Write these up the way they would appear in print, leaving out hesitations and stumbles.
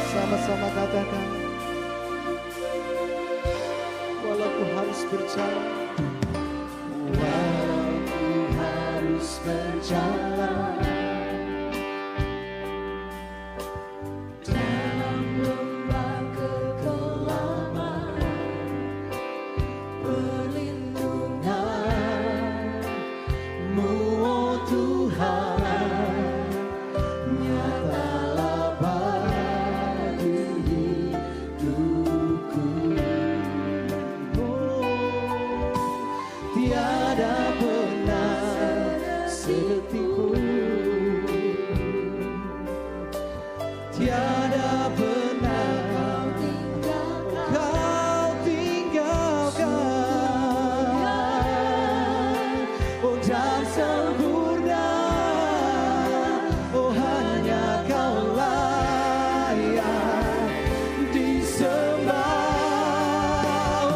Sama-sama katakan, walau ku harus berjalan, walau ku harus berjalan dalam lembah kekelaman, perlindungan-Mu, oh Tuhan, nyatalah bagi hidupku. Tiada pernah sedetik pun, tiada pernah Kau tinggalkan. Oh, dan sempurna, oh hanya Kau layak disembah. Oh,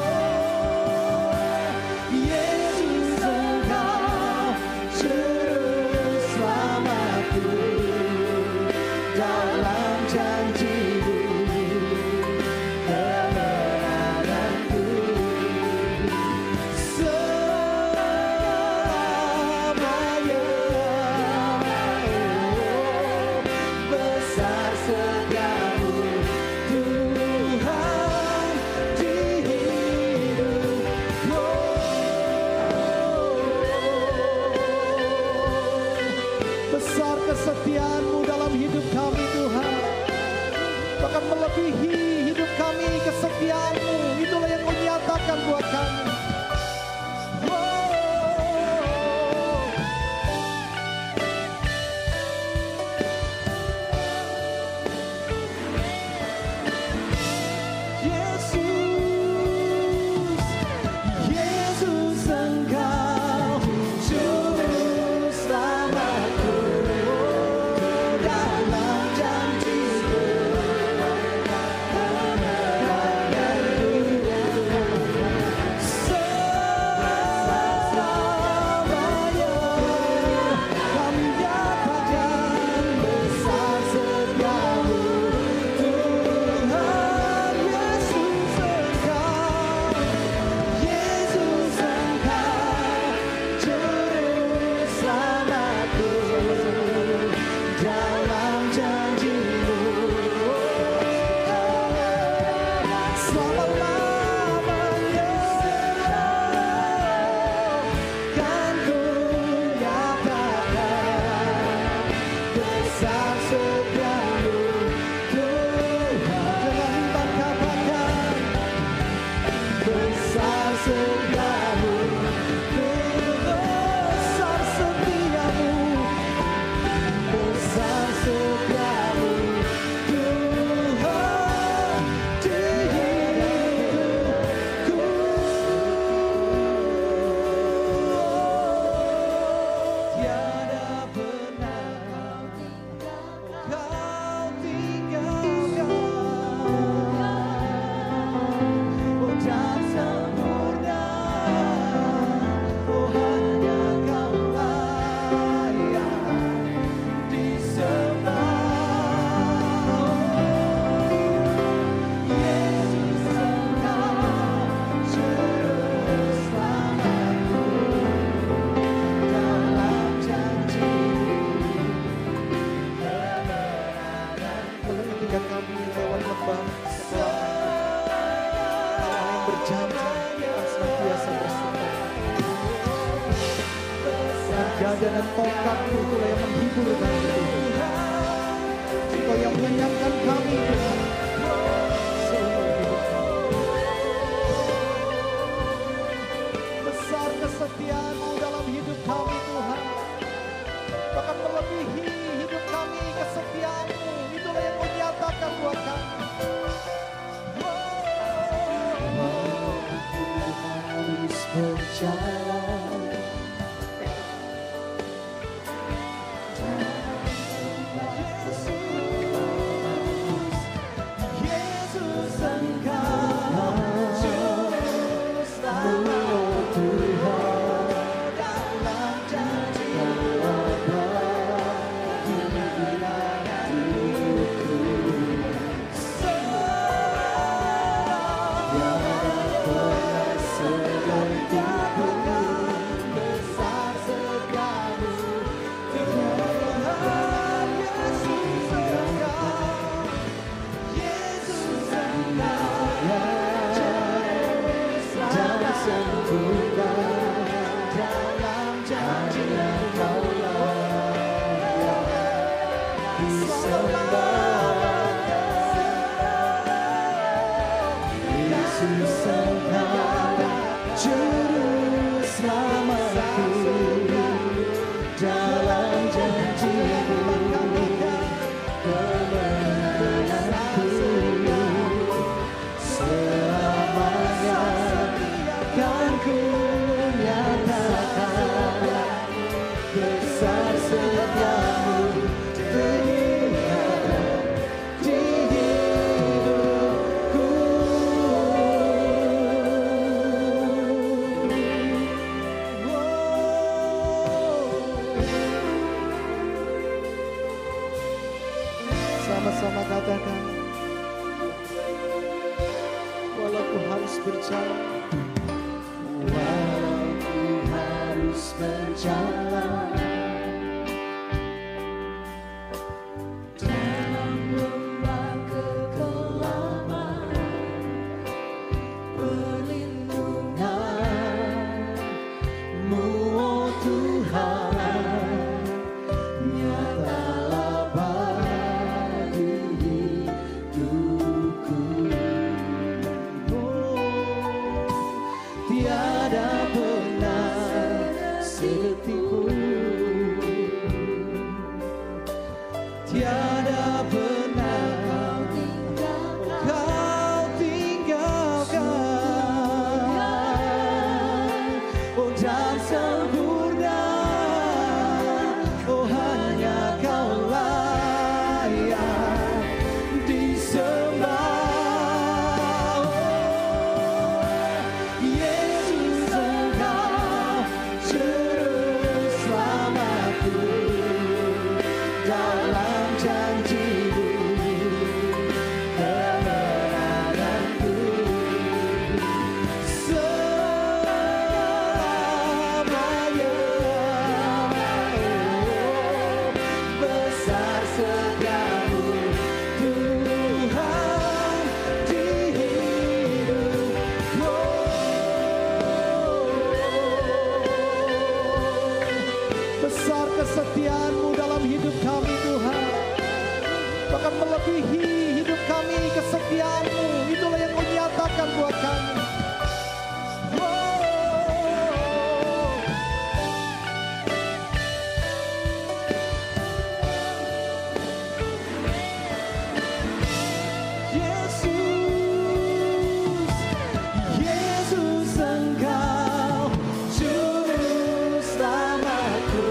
Yesus, Engkau juru selamatku, dalam janji-Mu kemenanganku selamanya. Oh, besar setiamu Tuhan di hidupku. Besar kesetiaan-Mu dalam hidup kami Tuhan, bahkan melebihi hidup kami kesetiaan-Mu. Itulah yang Kau nyatakan buat kami. Yesus, Yesus, Engkau juru selamatku, dalam janji-Mu kemenanganku Gada dan tongkatmu itulah yang menghibur kami Tuhan. Engkau yang mengenyangkan kami Tuhan. Besar kesetiaan-Mu dalam hidup kami Tuhan. Bahkan melebihi hidup kami kesetiaan-Mu. Itulah yang Kau nyatakan buat kami. Harus berjalan Yesus Engkau juru selamat Tuhan dalam janji-Mu bagi hidupku besar segala-Mu Tuhan Yesus Engkau jangan sempurna dalam janji-Mu disembah Yesus Engkau juru selamatku dalam janji-Mu kemenanganku selamanya kan ku nyatakan besar setiamu Tuhan di hidupku. Sama-sama katakan, walau ku harus berjalan, Walau ku harus berjalan dalam lembah kekelaman, perlindungan-Mu, oh Tuhan, nyatalah bagi hidupku. Tiada pernah setipu, tiada pernah Kau tinggalkan. Oh dan sempurna, oh hanya Kau layak disembah. Yesus Engkau juru selamatku dalam janji-Mu kemenanganku selamanya. Besar setiamu Tuhan di hidupku. besar kesetiaan-Mu dalam hidup kami Tuhan. Bahkan melebihi hidup kami kesetiaan-Mu. Itulah yang Kau nyatakan buat kami. Yesus Engkau juru selamatku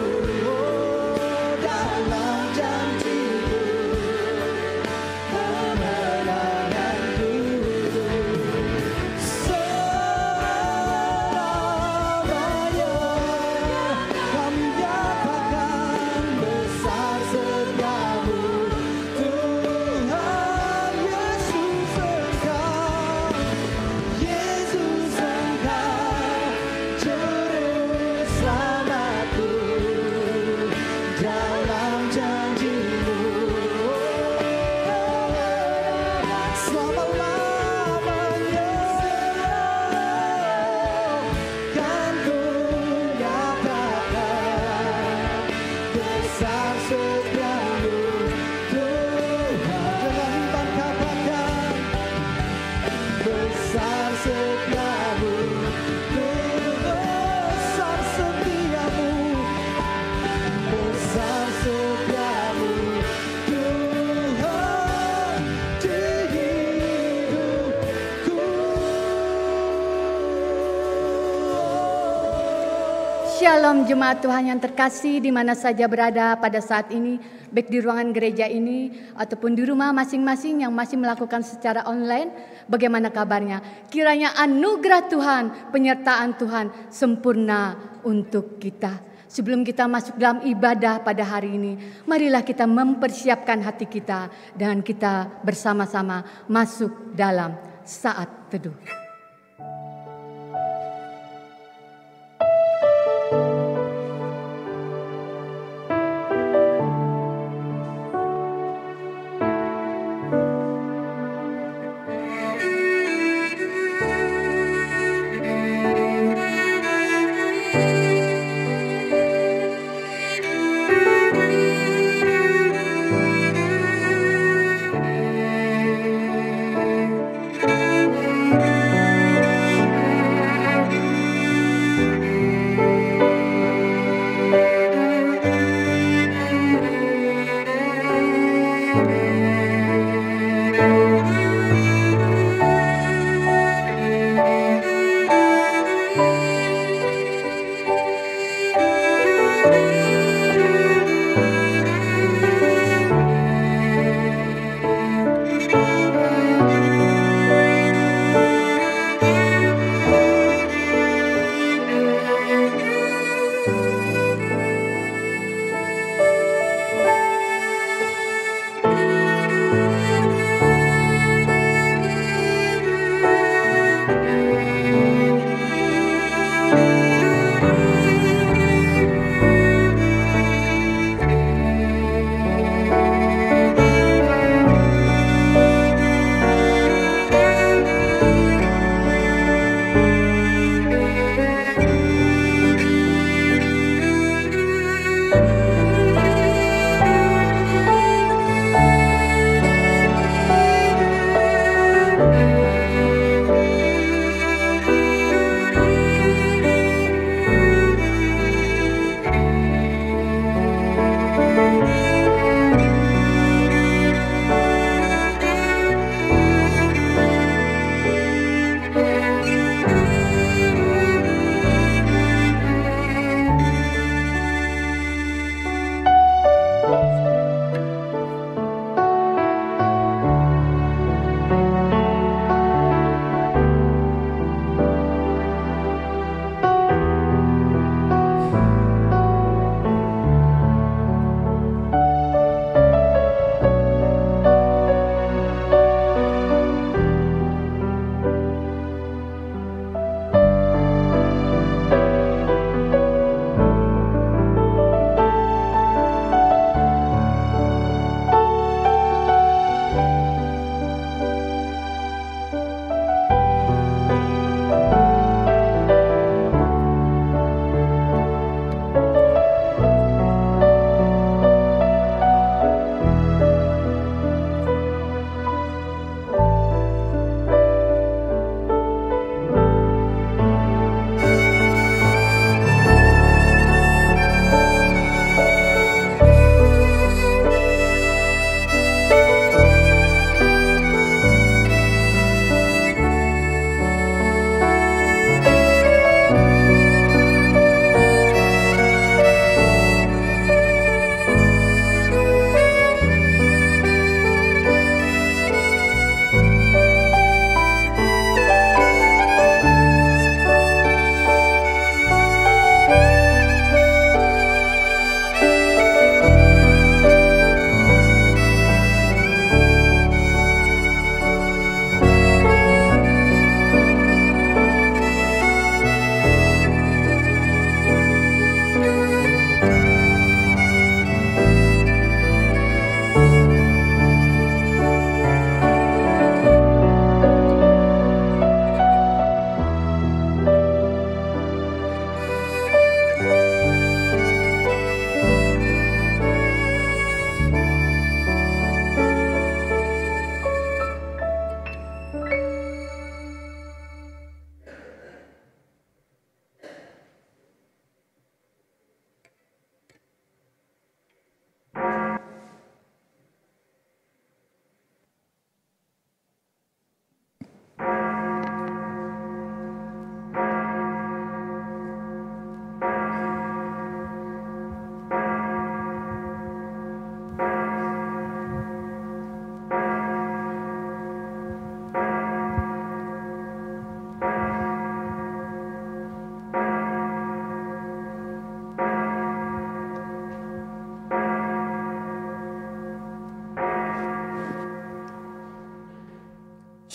dalam janji-Mu kemenanganku. Shalom jemaat Tuhan yang terkasih di mana saja berada pada saat ini, baik di ruangan gereja ini ataupun di rumah masing-masing yang masih melakukan secara online. Bagaimana kabarnya? Kiranya anugerah Tuhan, penyertaan Tuhan sempurna untuk kita. Sebelum kita masuk dalam ibadah pada hari ini, marilah kita mempersiapkan hati kita dan kita bersama-sama masuk dalam saat teduh.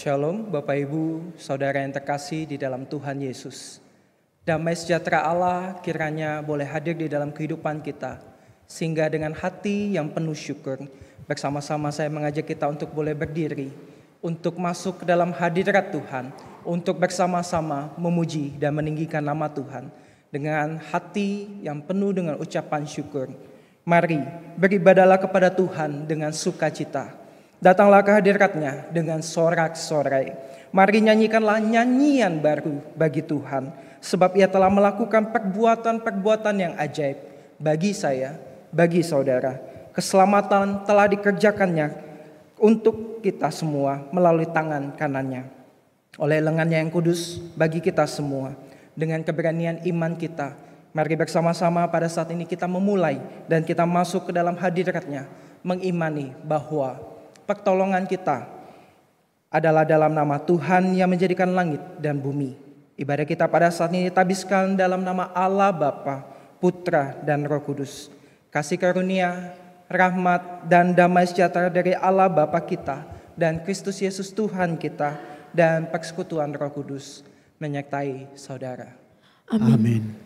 Shalom Bapak Ibu, Saudara yang terkasih di dalam Tuhan Yesus. Damai sejahtera Allah kiranya boleh hadir di dalam kehidupan kita. Sehingga dengan hati yang penuh syukur, bersama-sama saya mengajak kita untuk boleh berdiri. Untuk masuk ke dalam hadirat Tuhan. Untuk bersama-sama memuji dan meninggikan nama Tuhan. Dengan hati yang penuh dengan ucapan syukur. Mari beribadahlah kepada Tuhan dengan sukacita. Datanglah ke hadirat-Nya dengan sorak-sorai. Mari nyanyikanlah nyanyian baru bagi Tuhan. Sebab Ia telah melakukan perbuatan-perbuatan yang ajaib bagi saya, bagi saudara. Keselamatan telah dikerjakannya untuk kita semua melalui tangan kanannya. Oleh lengannya yang kudus bagi kita semua. Dengan keberanian iman kita, mari bersama-sama pada saat ini kita memulai dan kita masuk ke dalam hadirat-Nya. Mengimani bahwa pertolongan kita adalah dalam nama Tuhan yang menjadikan langit dan bumi. Ibadah kita pada saat ini ditabiskan dalam nama Allah Bapa, Putra dan Roh Kudus. Kasih karunia, rahmat dan damai sejahtera dari Allah Bapa kita dan Kristus Yesus Tuhan kita dan persekutuan Roh Kudus menyertai saudara. Amin.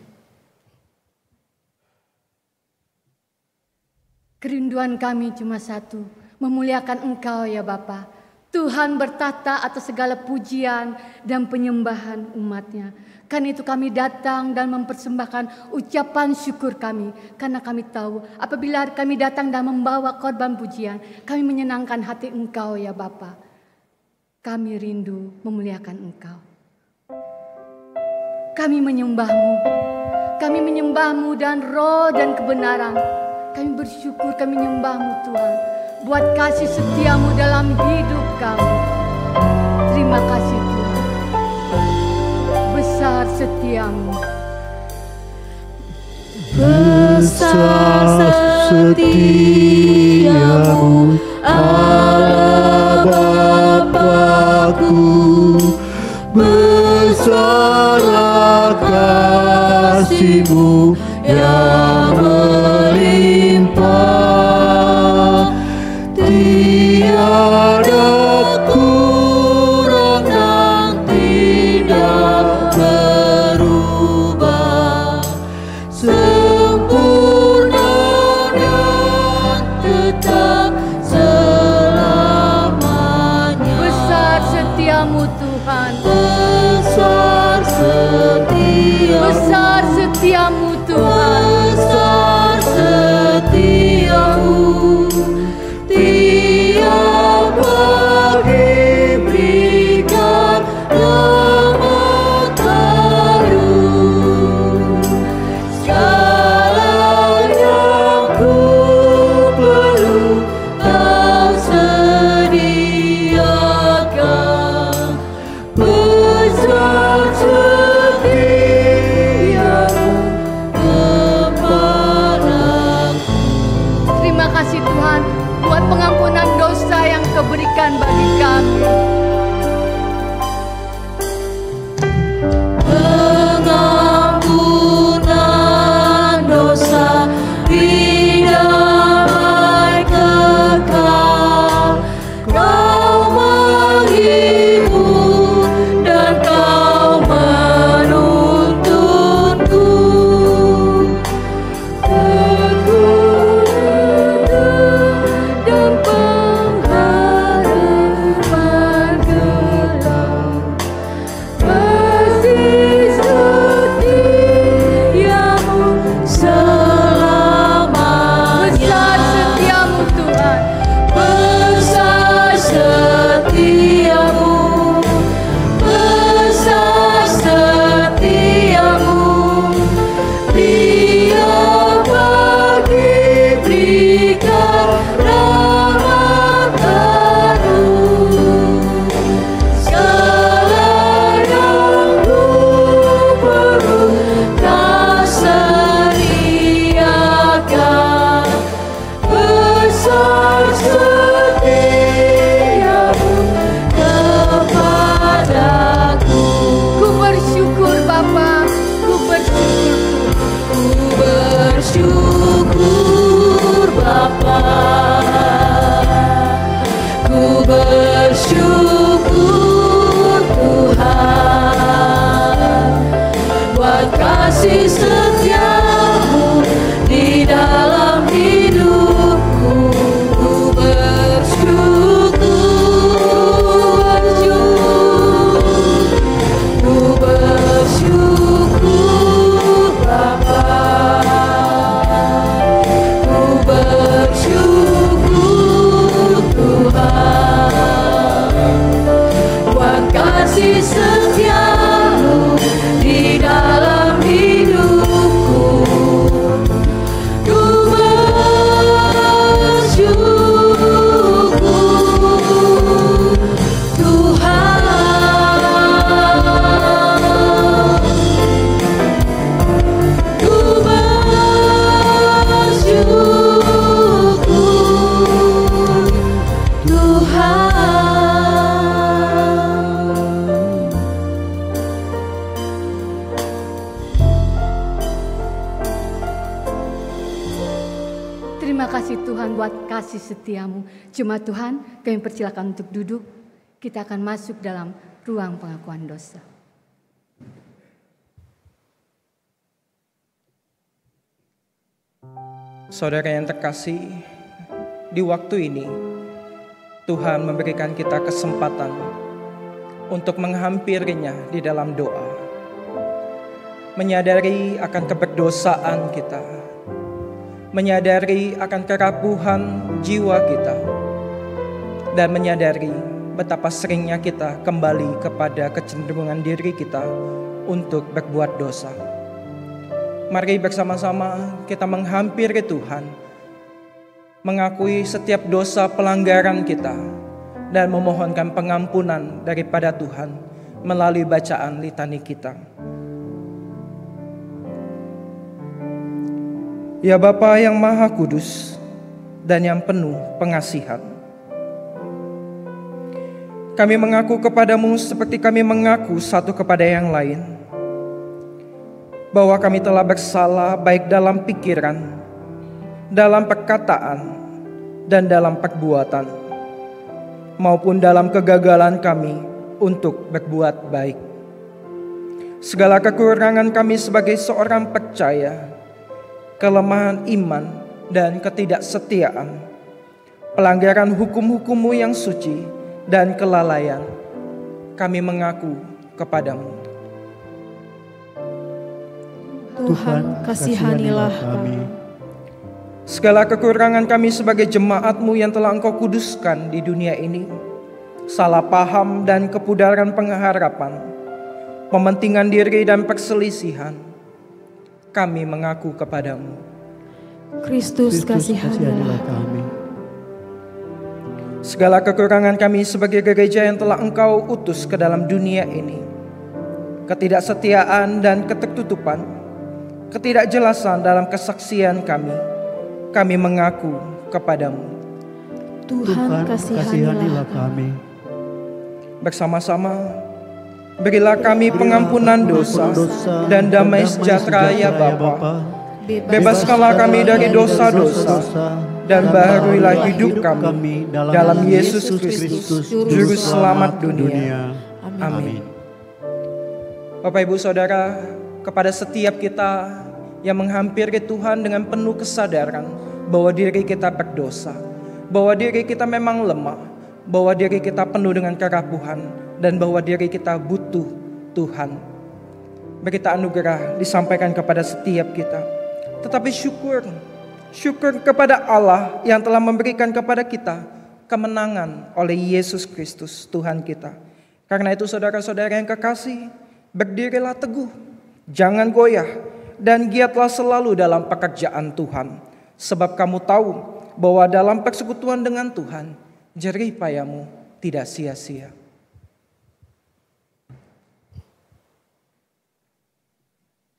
Kerinduan kami cuma satu, memuliakan Engkau ya Bapa. Tuhan bertata atas segala pujian dan penyembahan umat-Nya. Karena itu kami datang dan mempersembahkan ucapan syukur kami. Karena kami tahu apabila kami datang dan membawa korban pujian, kami menyenangkan hati Engkau ya Bapa. Kami rindu memuliakan Engkau. Kami menyembah-Mu. Kami menyembah-Mu dan roh dan kebenaran. Kami bersyukur, kami menyembah-Mu Tuhan. Buat kasih setiamu dalam hidup kami. Terima kasih Tuhan. Besar setiamu. Besar setiamu Allah Bapa-Ku. Besarlah kasih-Mu yang melimpah. Tiada kurang dan tidak berubah, sempurna dan tetap selamanya. Besar setiamu Tuhan. Besar setiamu. Besar setiamu Tuhan. Besar setiamu. Tiap pagi berikan rahmat baru. Segala yang ku perlu Kau sediakan. Besar setiamu kepadaku. Terima kasih Tuhan buat pengampunan dosa yang Kau berikan bagi kami. Pengampunan dosa, damai kekal. Kau menghibur dan Kau menuntunku. Teguh dan pengharapan gelap. Kasih setiamu selamanya. Besar setiamu Tuhan. Besar setiamu. Besar setiamu. Tiap pagi berikan rahmat baru. Segala yang ku perlu Kau sediakan. Besar setiamu kepadaku. Ku bersyukur Bapa. Ku bersyukur. Ku bersyukur Bapa. Ku bersyukur kasih setiamu di dalam hidupku. Ku bersyukur, ku bersyukur Bapa, ku bersyukur Tuhan, buat kasih setiamu di dalam hidupku. Ku bersyukur Tuhan, ku bersyukur Tuhan. Terima kasih Tuhan buat kasih setiamu. Jemaat Tuhan, kami persilakan untuk duduk. Kita akan masuk dalam ruang pengakuan dosa. Saudara yang terkasih, di waktu ini Tuhan memberikan kita kesempatan untuk menghampirinya di dalam doa, menyadari akan keberdosaan kita, menyadari akan kerapuhan jiwa kita, dan menyadari betapa seringnya kita kembali kepada kecenderungan diri kita untuk berbuat dosa. Mari bersama-sama kita menghampiri Tuhan, mengakui setiap dosa pelanggaran kita, dan memohonkan pengampunan daripada Tuhan melalui bacaan litani kita. Ya Bapa yang Maha Kudus dan yang penuh pengasihan, kami mengaku kepadamu seperti kami mengaku satu kepada yang lain, bahwa kami telah bersalah baik dalam pikiran, dalam perkataan, dan dalam perbuatan, maupun dalam kegagalan kami untuk berbuat baik. Segala kekurangan kami sebagai seorang percaya, kelemahan iman dan ketidaksetiaan, pelanggaran hukum-hukum-Mu yang suci, dan kelalaian, kami mengaku kepadamu. Tuhan, kasihanilah kami. Segala kekurangan kami sebagai jemaat-Mu yang telah Engkau kuduskan di dunia ini, salah paham dan kepudaran pengharapan, pementingan diri dan perselisihan, kami mengaku kepadamu. Kristus, kasihanilah kami. Segala kekurangan kami sebagai gereja yang telah Engkau utus ke dalam dunia ini, ketidaksetiaan dan ketertutupan, ketidakjelasan dalam kesaksian kami mengaku kepadamu. Tuhan, kasihanilah kami. Bersama-sama, berilah kami pengampunan dosa dan damai sejahtera ya Bapa. Bebaskanlah kami dari dosa-dosa dan baharuilah hidup kami dalam Yesus Kristus, Juru Selamat dunia. Amin. Bapak Ibu Saudara, kepada setiap kita yang menghampiri Tuhan dengan penuh kesadaran bahwa diri kita berdosa, bahwa diri kita memang lemah, bahwa diri kita penuh dengan kerapuhan, dan bahwa diri kita butuh Tuhan. Berita anugerah disampaikan kepada setiap kita. Tetapi syukur kepada Allah yang telah memberikan kepada kita kemenangan oleh Yesus Kristus Tuhan kita. Karena itu saudara-saudara yang kekasih, berdirilah teguh, jangan goyah, dan giatlah selalu dalam pekerjaan Tuhan. Sebab kamu tahu bahwa dalam persekutuan dengan Tuhan, jerih payamu tidak sia-sia.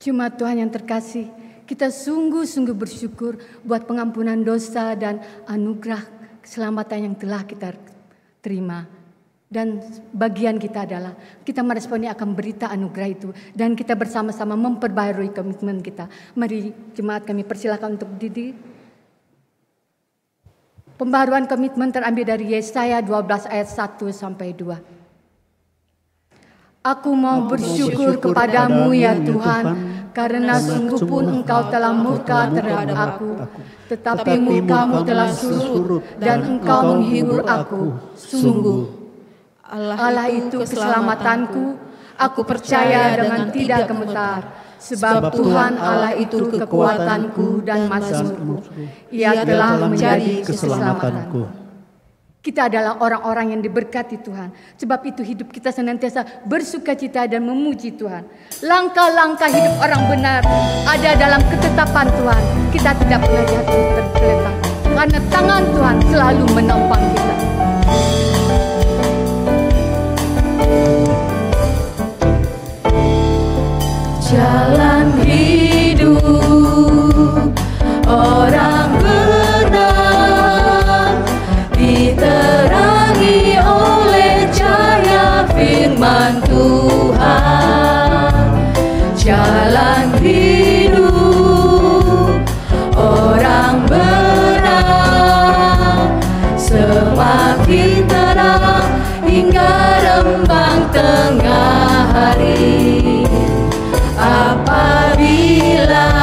Jemaat Tuhan yang terkasih, kita sungguh-sungguh bersyukur buat pengampunan dosa dan anugerah keselamatan yang telah kita terima. Dan bagian kita adalah kita meresponi akan berita anugerah itu. Dan kita bersama-sama memperbaharui komitmen kita. Mari jemaat kami persilakan untuk berdiri. Pembaharuan komitmen terambil dari Yesaya 12 ayat 1 sampai 2. Aku mau bersyukur kepadamu ya Tuhan, karena sungguh pun engkau telah murka terhadap aku, tetapi murkamu telah surut dan engkau menghibur aku. Sungguh, Allah itu keselamatanku, aku percaya dengan tidak gemetar. Sebab Tuhan Allah itu kekuatanku dan mazmurku. Ia telah menjadi keselamatanku. Kita adalah orang-orang yang diberkati Tuhan. Sebab itu hidup kita senantiasa bersukacita dan memuji Tuhan. Langkah-langkah hidup orang benar ada dalam ketetapan Tuhan. Kita tidak pernah jatuh tergeletak, karena tangan Tuhan selalu menopang kita. Jalan hidup orang benar diterangi oleh cahaya firman Tuhan. Jalan hidup orang benar semakin terang hingga rembang tengah hari. Apabila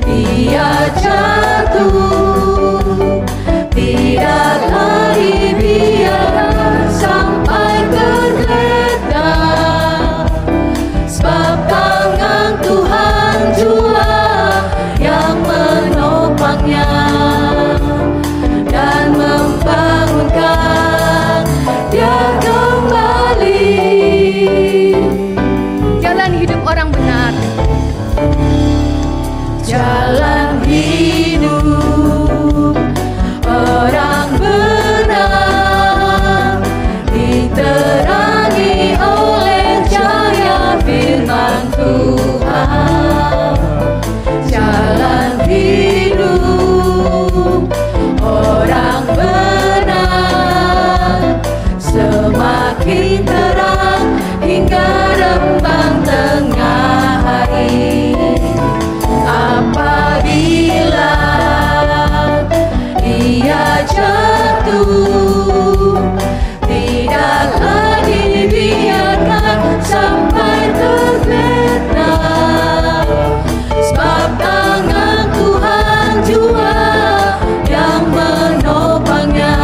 ia jatuh, tidaklah dibiarkan sampai tergeletak. Sebab tangan Tuhan jua yang menopangnya dan membangunkan dia kembali. Jalan hidup orang benar. Jalan hidup orang benar diterangi oleh cahaya firman Tuhan. Jalan hidup orang benar semakin terang hingga rembang tengah hari. Apabila ia jatuh, tidaklah dibiarkan sampai tergeletak. Sebab tangan Tuhan jua yang menopangnya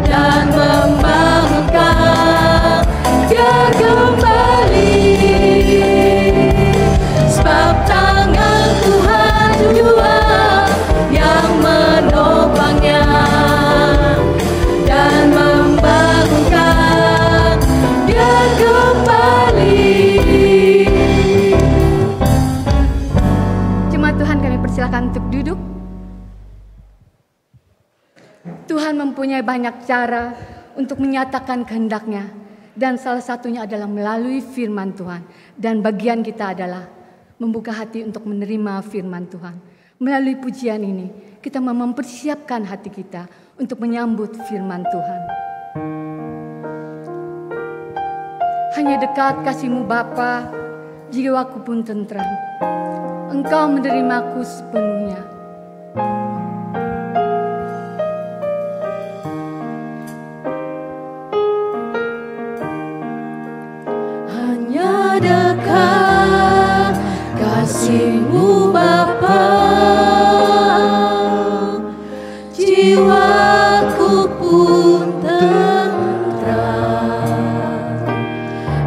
dan membangunkan dia kembali. Sebab tangan Tuhan jua yang menopangnya dan membangunkan dia kembali. Jemaat Tuhan, kami persilakan untuk duduk. Tuhan mempunyai banyak cara untuk menyatakan kehendak-Nya, dan salah satunya adalah melalui firman Tuhan. Dan bagian kita adalah membuka hati untuk menerima firman Tuhan. Melalui pujian ini, kita mempersiapkan hati kita untuk menyambut firman Tuhan. Hanya dekat kasih-Mu Bapa, jiwaku pun tentram. Engkau menerimaku sepenuhnya. Hanya dekat kasih-Mu Bapa, jiwaku pun tentram.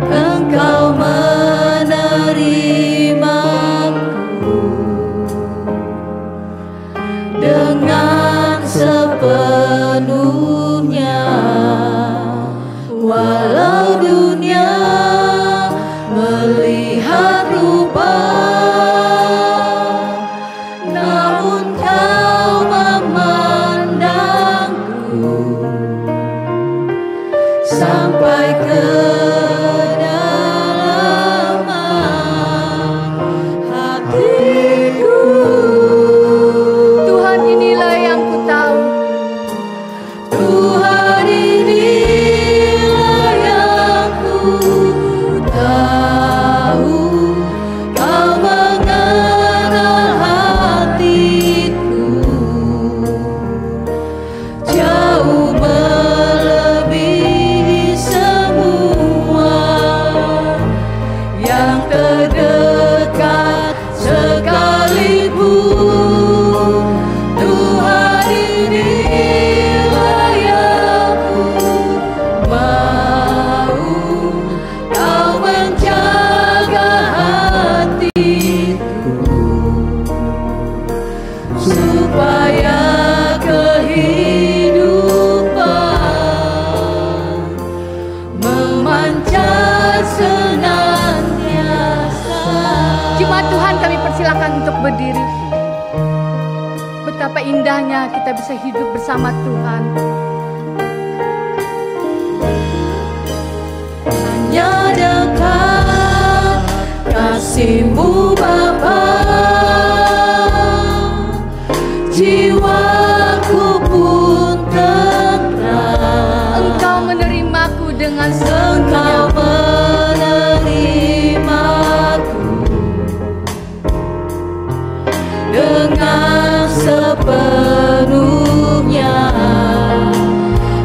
Engkau menerimaku dengan sepenuhnya, walau dunia melihat rupa supaya kehidupan memancar senantiasa. Jemaat Tuhan, kami persilakan untuk berdiri. Betapa indahnya kita bisa hidup bersama Tuhan. Hanya dekat kasih-Mu Bapa, jiwaku pun tenteram. Engkau menerimaku dengan Engkau sepenuhnya. menerimaku dengan sepenuhnya.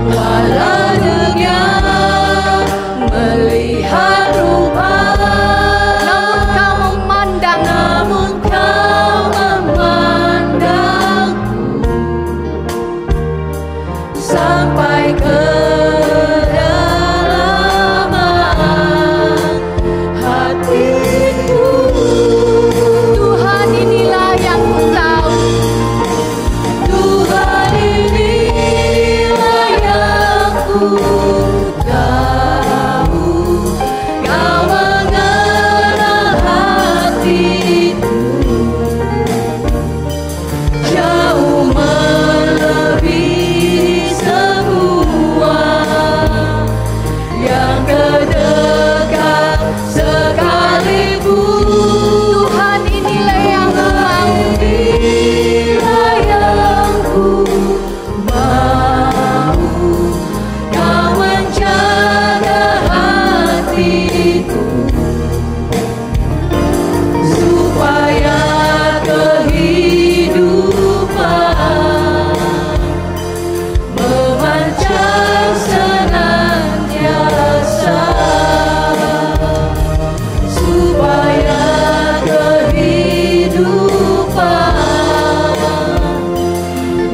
Walau dunia melihat rupa, Namun kau memandang, namun Kau memandangku sampai kedalaman hatiku. Tuhan inilah yang ku tahu. Tuhan inilah yang ku tahu. Kau mengenal hatiku jauh melebihi semua yang terdekat sekalipun. Tuhan inilah yang ku mau. Inilah yang ku mau. Kau menjaga hatiku supaya kehidupan memancar senantiasa. Supaya kehidupan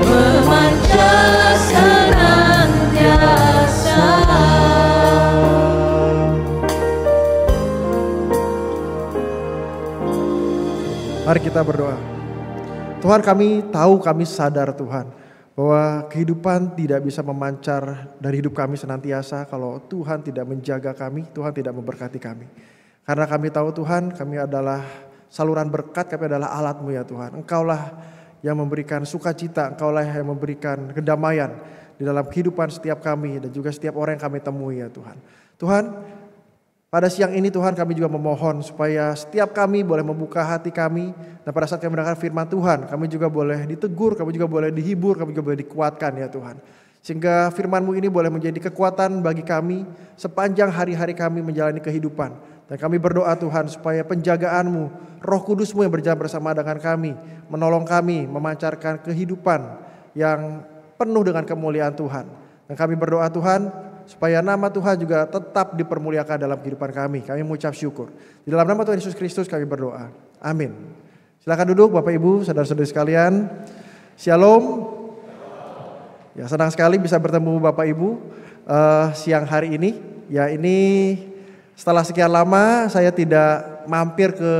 memancar senantiasa. Mari kita berdoa. Tuhan, kami tahu, kami sadar Tuhan, bahwa kehidupan tidak bisa memancar dari hidup kami senantiasa kalau Tuhan tidak menjaga kami, Tuhan tidak memberkati kami. Karena kami tahu Tuhan, kami adalah saluran berkat, kami adalah alat-Mu ya Tuhan. Engkaulah yang memberikan sukacita, Engkaulah yang memberikan kedamaian di dalam kehidupan setiap kami dan juga setiap orang yang kami temui ya Tuhan. Tuhan, pada siang ini Tuhan kami juga memohon supaya setiap kami boleh membuka hati kami, dan pada saat kami mendengar firman Tuhan kami juga boleh ditegur, kami juga boleh dihibur, kami juga boleh dikuatkan ya Tuhan. Sehingga firman-Mu ini boleh menjadi kekuatan bagi kami sepanjang hari-hari kami menjalani kehidupan. Dan kami berdoa Tuhan supaya penjagaan-Mu, Roh Kudus-Mu yang berjalan bersama dengan kami, menolong kami memancarkan kehidupan yang penuh dengan kemuliaan Tuhan. Dan kami berdoa Tuhan supaya nama Tuhan juga tetap dipermuliakan dalam kehidupan kami. Kami mengucap syukur. Di dalam nama Tuhan Yesus Kristus kami berdoa. Amin. Silakan duduk Bapak Ibu, saudara-saudari sekalian. Shalom. Ya, senang sekali bisa bertemu Bapak Ibu siang hari ini. Ya, ini setelah sekian lama saya tidak mampir ke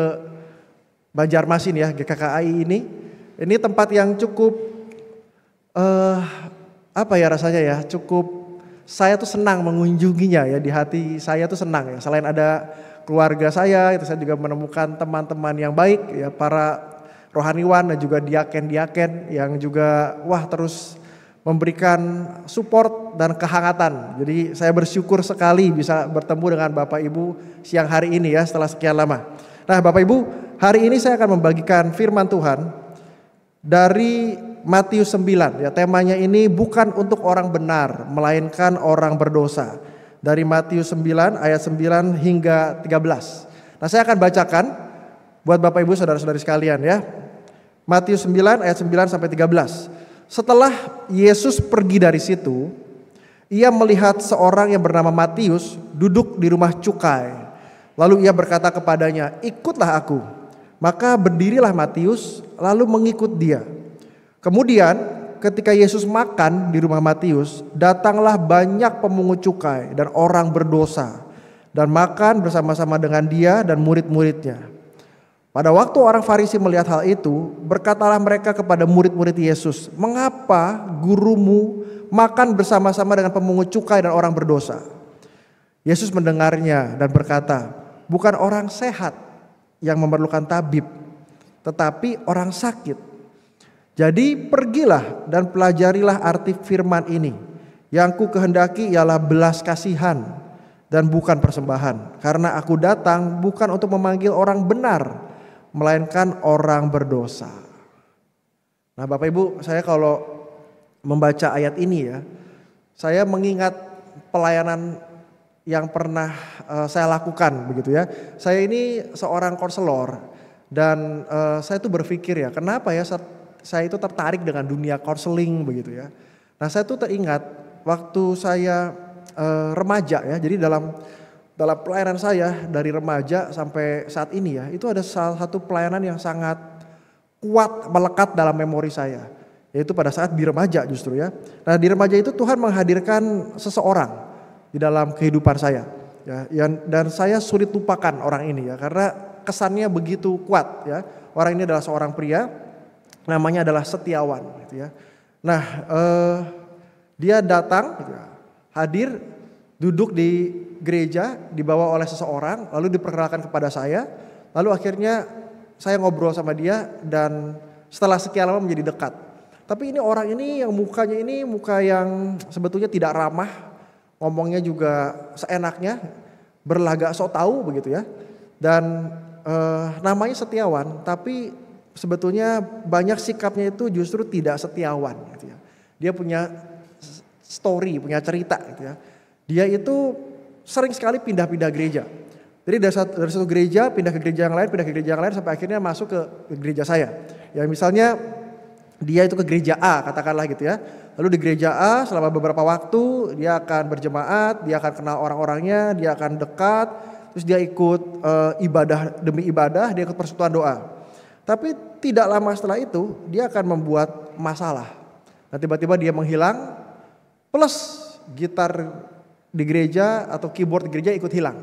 Banjarmasin ya, GKKI ini. Ini tempat yang cukup rasanya ya, cukup saya tuh senang mengunjunginya ya, di hati saya tuh senang ya. Selain ada keluarga saya, itu saya juga menemukan teman-teman yang baik ya, para rohaniwan dan juga diaken-diaken yang juga terus memberikan support dan kehangatan. Jadi saya bersyukur sekali bisa bertemu dengan Bapak Ibu siang hari ini ya, setelah sekian lama. Nah Bapak Ibu, hari ini saya akan membagikan firman Tuhan dari Matius 9 ya, temanya ini bukan untuk orang benar melainkan orang berdosa. Dari Matius 9 ayat 9 hingga 13. Nah, saya akan bacakan buat Bapak Ibu saudara-saudari sekalian ya. Matius 9 ayat 9 sampai 13. Setelah Yesus pergi dari situ, ia melihat seorang yang bernama Matius duduk di rumah cukai. Lalu ia berkata kepadanya, "Ikutlah aku." Maka berdirilah Matius lalu mengikut dia. Kemudian ketika Yesus makan di rumah Matius, datanglah banyak pemungut cukai dan orang berdosa dan makan bersama-sama dengan dia dan murid-muridnya. Pada waktu orang Farisi melihat hal itu, berkatalah mereka kepada murid-murid Yesus, "Mengapa gurumu makan bersama-sama dengan pemungut cukai dan orang berdosa?" Yesus mendengarnya dan berkata, "Bukan orang sehat yang memerlukan tabib, tetapi orang sakit. Jadi pergilah dan pelajarilah arti firman ini. Yang ku kehendaki ialah belas kasihan dan bukan persembahan. Karena aku datang bukan untuk memanggil orang benar, melainkan orang berdosa." Nah, Bapak Ibu, saya kalau membaca ayat ini ya, saya mengingat pelayanan yang pernah saya lakukan begitu ya. Saya ini seorang konselor dan saya tuh berpikir ya, kenapa ya saya itu tertarik dengan dunia konseling begitu ya. Nah, saya tuh teringat waktu saya remaja ya. Jadi dalam pelayanan saya dari remaja sampai saat ini ya, itu ada salah satu pelayanan yang sangat kuat melekat dalam memori saya, yaitu pada saat di remaja justru ya. Nah, di remaja itu Tuhan menghadirkan seseorang di dalam kehidupan saya ya, dan saya sulit lupakan orang ini ya, karena kesannya begitu kuat ya. Orang ini adalah seorang pria, namanya adalah Setiawan gitu ya. Nah, dia datang gitu ya, hadir, duduk di gereja, dibawa oleh seseorang, lalu diperkenalkan kepada saya, lalu akhirnya saya ngobrol sama dia dan setelah sekian lama menjadi dekat. Tapi ini orang ini yang mukanya ini muka yang sebetulnya tidak ramah, ngomongnya juga seenaknya, berlagak sok tahu begitu ya. Dan namanya Setiawan, tapi sebetulnya banyak sikapnya itu justru tidak setiawan gitu ya. Dia punya story, punya cerita gitu ya. Dia itu sering sekali pindah-pindah gereja. Jadi dari satu gereja pindah ke gereja yang lain, pindah ke gereja yang lain sampai akhirnya masuk ke gereja saya. Ya misalnya dia itu ke gereja A katakanlah gitu ya. Lalu di gereja A selama beberapa waktu dia akan berjemaat, dia akan kenal orang-orangnya, dia akan dekat, terus dia ikut ibadah demi ibadah, dia ikut persekutuan doa. Tapi tidak lama setelah itu dia akan membuat masalah. Nah, tiba-tiba dia menghilang, plus gitar di gereja atau keyboard di gereja ikut hilang.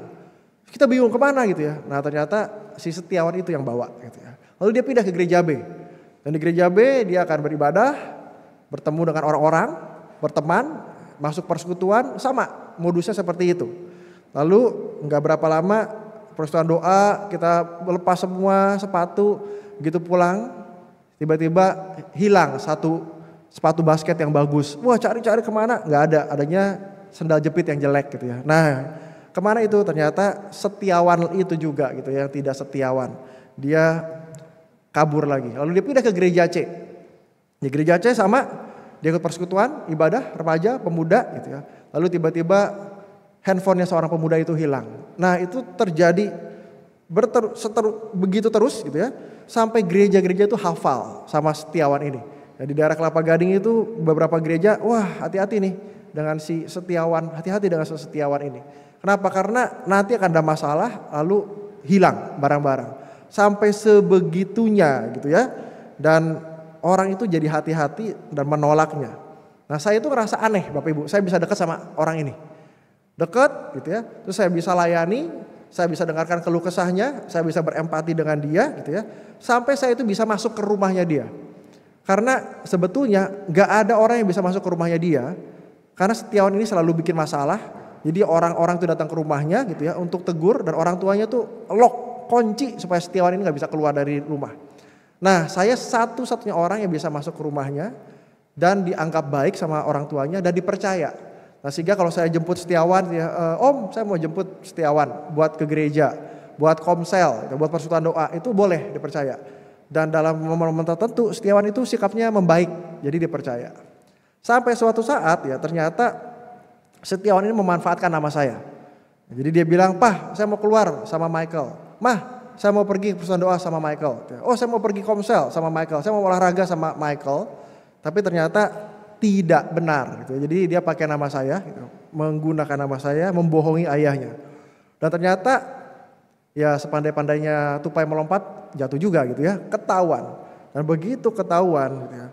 Kita bingung kemana gitu ya. Nah, ternyata si Setiawan itu yang bawa gitu ya. Lalu dia pindah ke gereja B. Dan di gereja B dia akan beribadah, bertemu dengan orang-orang, berteman, masuk persekutuan, sama modusnya seperti itu. Lalu nggak berapa lama persekutuan doa, kita lepas semua sepatu, begitu pulang tiba-tiba hilang satu sepatu basket yang bagus. Wah, cari-cari kemana? Nggak ada, adanya sendal jepit yang jelek gitu ya. Nah, kemana itu? Ternyata Setiawan itu juga gitu ya, yang tidak setiawan. Dia kabur lagi. Lalu dia pindah ke gereja C. Di gereja C sama, dia ikut persekutuan, ibadah, remaja, pemuda gitu ya. Lalu tiba-tiba handphonenya seorang pemuda itu hilang. Nah, itu terjadi begitu terus gitu ya. Sampai gereja-gereja itu hafal sama Setiawan ini. Ya, di daerah Kelapa Gading itu beberapa gereja, wah hati-hati nih dengan si Setiawan, hati-hati dengan si Setiawan ini. Kenapa? Karena nanti akan ada masalah lalu hilang barang-barang. Sampai sebegitunya gitu ya. Dan orang itu jadi hati-hati dan menolaknya. Nah, saya itu ngerasa aneh Bapak Ibu, saya bisa dekat sama orang ini. Dekat gitu ya, terus saya bisa layani, saya bisa dengarkan keluh kesahnya, saya bisa berempati dengan dia gitu ya. Sampai saya itu bisa masuk ke rumahnya dia. Karena sebetulnya gak ada orang yang bisa masuk ke rumahnya dia. Karena Setiawan ini selalu bikin masalah. Jadi orang-orang itu datang ke rumahnya gitu ya untuk tegur, dan orang tuanya tuh lock, kunci supaya Setiawan ini gak bisa keluar dari rumah. Nah, saya satu-satunya orang yang bisa masuk ke rumahnya dan dianggap baik sama orang tuanya dan dipercaya. Nah, sehingga kalau saya jemput Setiawan, ya, Om saya mau jemput Setiawan buat ke gereja, buat komsel, buat persekutuan doa, itu boleh dipercaya. Dan dalam momen-momen tertentu Setiawan itu sikapnya membaik, jadi dipercaya. Sampai suatu saat ya ternyata Setiawan ini memanfaatkan nama saya. Jadi dia bilang, "Pah, saya mau keluar sama Michael. Mah, saya mau pergi persekutuan doa sama Michael. Oh, saya mau pergi komsel sama Michael. Saya mau olahraga sama Michael." Tapi ternyata tidak benar gitu. Jadi dia pakai nama saya gitu, menggunakan nama saya, membohongi ayahnya. Dan ternyata ya sepandai-pandainya tupai melompat jatuh juga gitu ya, ketahuan. Dan begitu ketahuan gitu ya,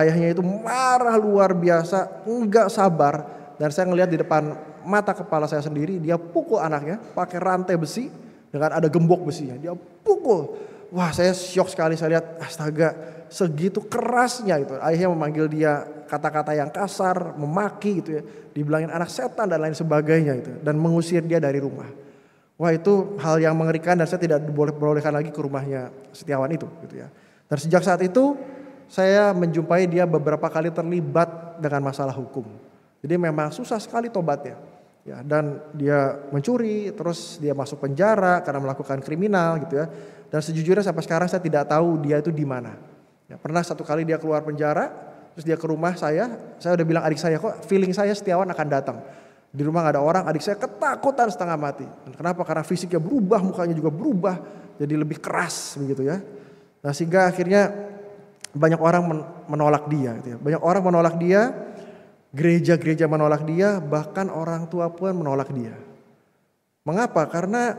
ayahnya itu marah luar biasa, enggak sabar. Dan saya ngelihat di depan mata kepala saya sendiri, dia pukul anaknya pakai rantai besi dengan ada gembok besinya. Dia pukul Wah, saya syok sekali, saya lihat astaga, segitu kerasnya itu. Ayahnya memanggil dia kata-kata yang kasar, memaki gitu ya, dibilangin anak setan dan lain sebagainya itu, dan mengusir dia dari rumah. Wah, itu hal yang mengerikan dan saya tidak dibolehkan lagi ke rumahnya Setiawan itu gitu ya. Dan sejak saat itu saya menjumpai dia beberapa kali terlibat dengan masalah hukum. Jadi memang susah sekali tobatnya. Ya, dan dia mencuri, terus dia masuk penjara karena melakukan kriminal gitu ya. Dan sejujurnya sampai sekarang saya tidak tahu dia itu di mana. Ya, pernah satu kali dia keluar penjara, terus dia ke rumah saya udah bilang adik saya, kok feeling saya Setiawan akan datang. Di rumah gak ada orang, adik saya ketakutan setengah mati. Dan kenapa? Karena fisiknya berubah, mukanya juga berubah, jadi lebih keras begitu ya. Nah, sehingga akhirnya banyak orang menolak dia gitu ya. Banyak orang menolak dia, gereja-gereja menolak dia, bahkan orang tua pun menolak dia. Mengapa? Karena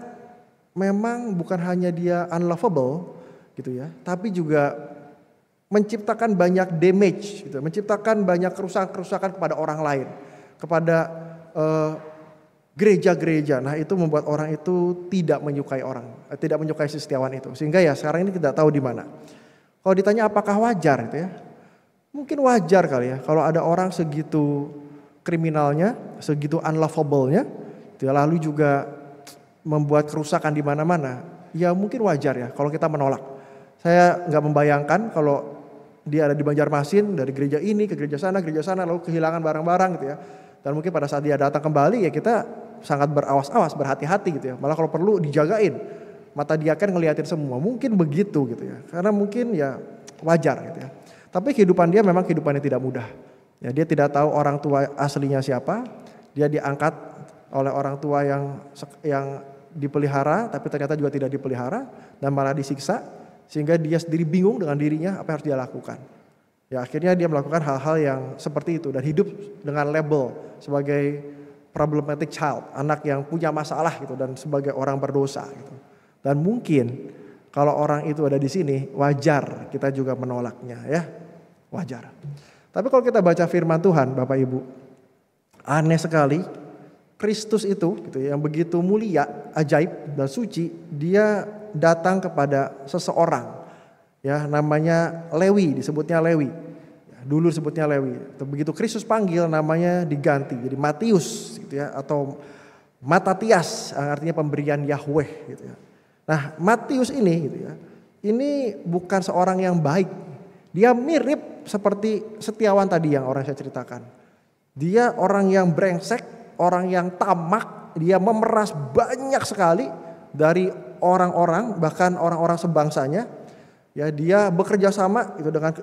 memang bukan hanya dia unlovable gitu ya, tapi juga menciptakan banyak damage gitu, menciptakan banyak kerusakan kepada orang lain, kepada gereja-gereja. Nah, itu membuat orang itu tidak menyukai tidak menyukai si Setiawan itu. Sehingga ya sekarang ini tidak tahu di mana. Kalau ditanya apakah wajar gitu ya, mungkin wajar kali ya kalau ada orang segitu kriminalnya, segitu unlovable-nya, lalu juga membuat kerusakan di mana-mana. Ya mungkin wajar ya kalau kita menolak. Saya nggak membayangkan kalau dia ada di Banjarmasin, dari gereja ini ke gereja sana lalu kehilangan barang-barang gitu ya. Dan mungkin pada saat dia datang kembali ya kita sangat berawas-awas, berhati-hati gitu ya. Malah kalau perlu dijagain, mata dia kan ngeliatin semua. Mungkin begitu gitu ya. Karena mungkin ya wajar gitu ya. Tapi kehidupan dia memang kehidupan yang tidak mudah. Ya, dia tidak tahu orang tua aslinya siapa. Dia diangkat oleh orang tua yang dipelihara, tapi ternyata juga tidak dipelihara dan malah disiksa, sehingga dia sendiri bingung dengan dirinya apa yang harus dia lakukan. Ya, akhirnya dia melakukan hal-hal yang seperti itu dan hidup dengan label sebagai problematic child, anak yang punya masalah gitu dan sebagai orang berdosa gitu. Dan mungkin kalau orang itu ada di sini, wajar kita juga menolaknya ya. Wajar. Tapi kalau kita baca firman Tuhan, Bapak Ibu, aneh sekali Kristus itu gitu, yang begitu mulia, ajaib dan suci, dia datang kepada seseorang ya, namanya Lewi, disebutnya Lewi. Ya, dulu disebutnya Lewi. Begitu Kristus panggil namanya diganti jadi Matius gitu ya, atau Matatias, artinya pemberian Yahweh gitu ya. Nah, Matius ini gitu ya, ini bukan seorang yang baik. Dia mirip seperti Setiawan tadi yang orang saya ceritakan. Dia orang yang brengsek, orang yang tamak, dia memeras banyak sekali dari orang-orang, bahkan orang-orang sebangsanya. Ya, dia bekerja sama itu dengan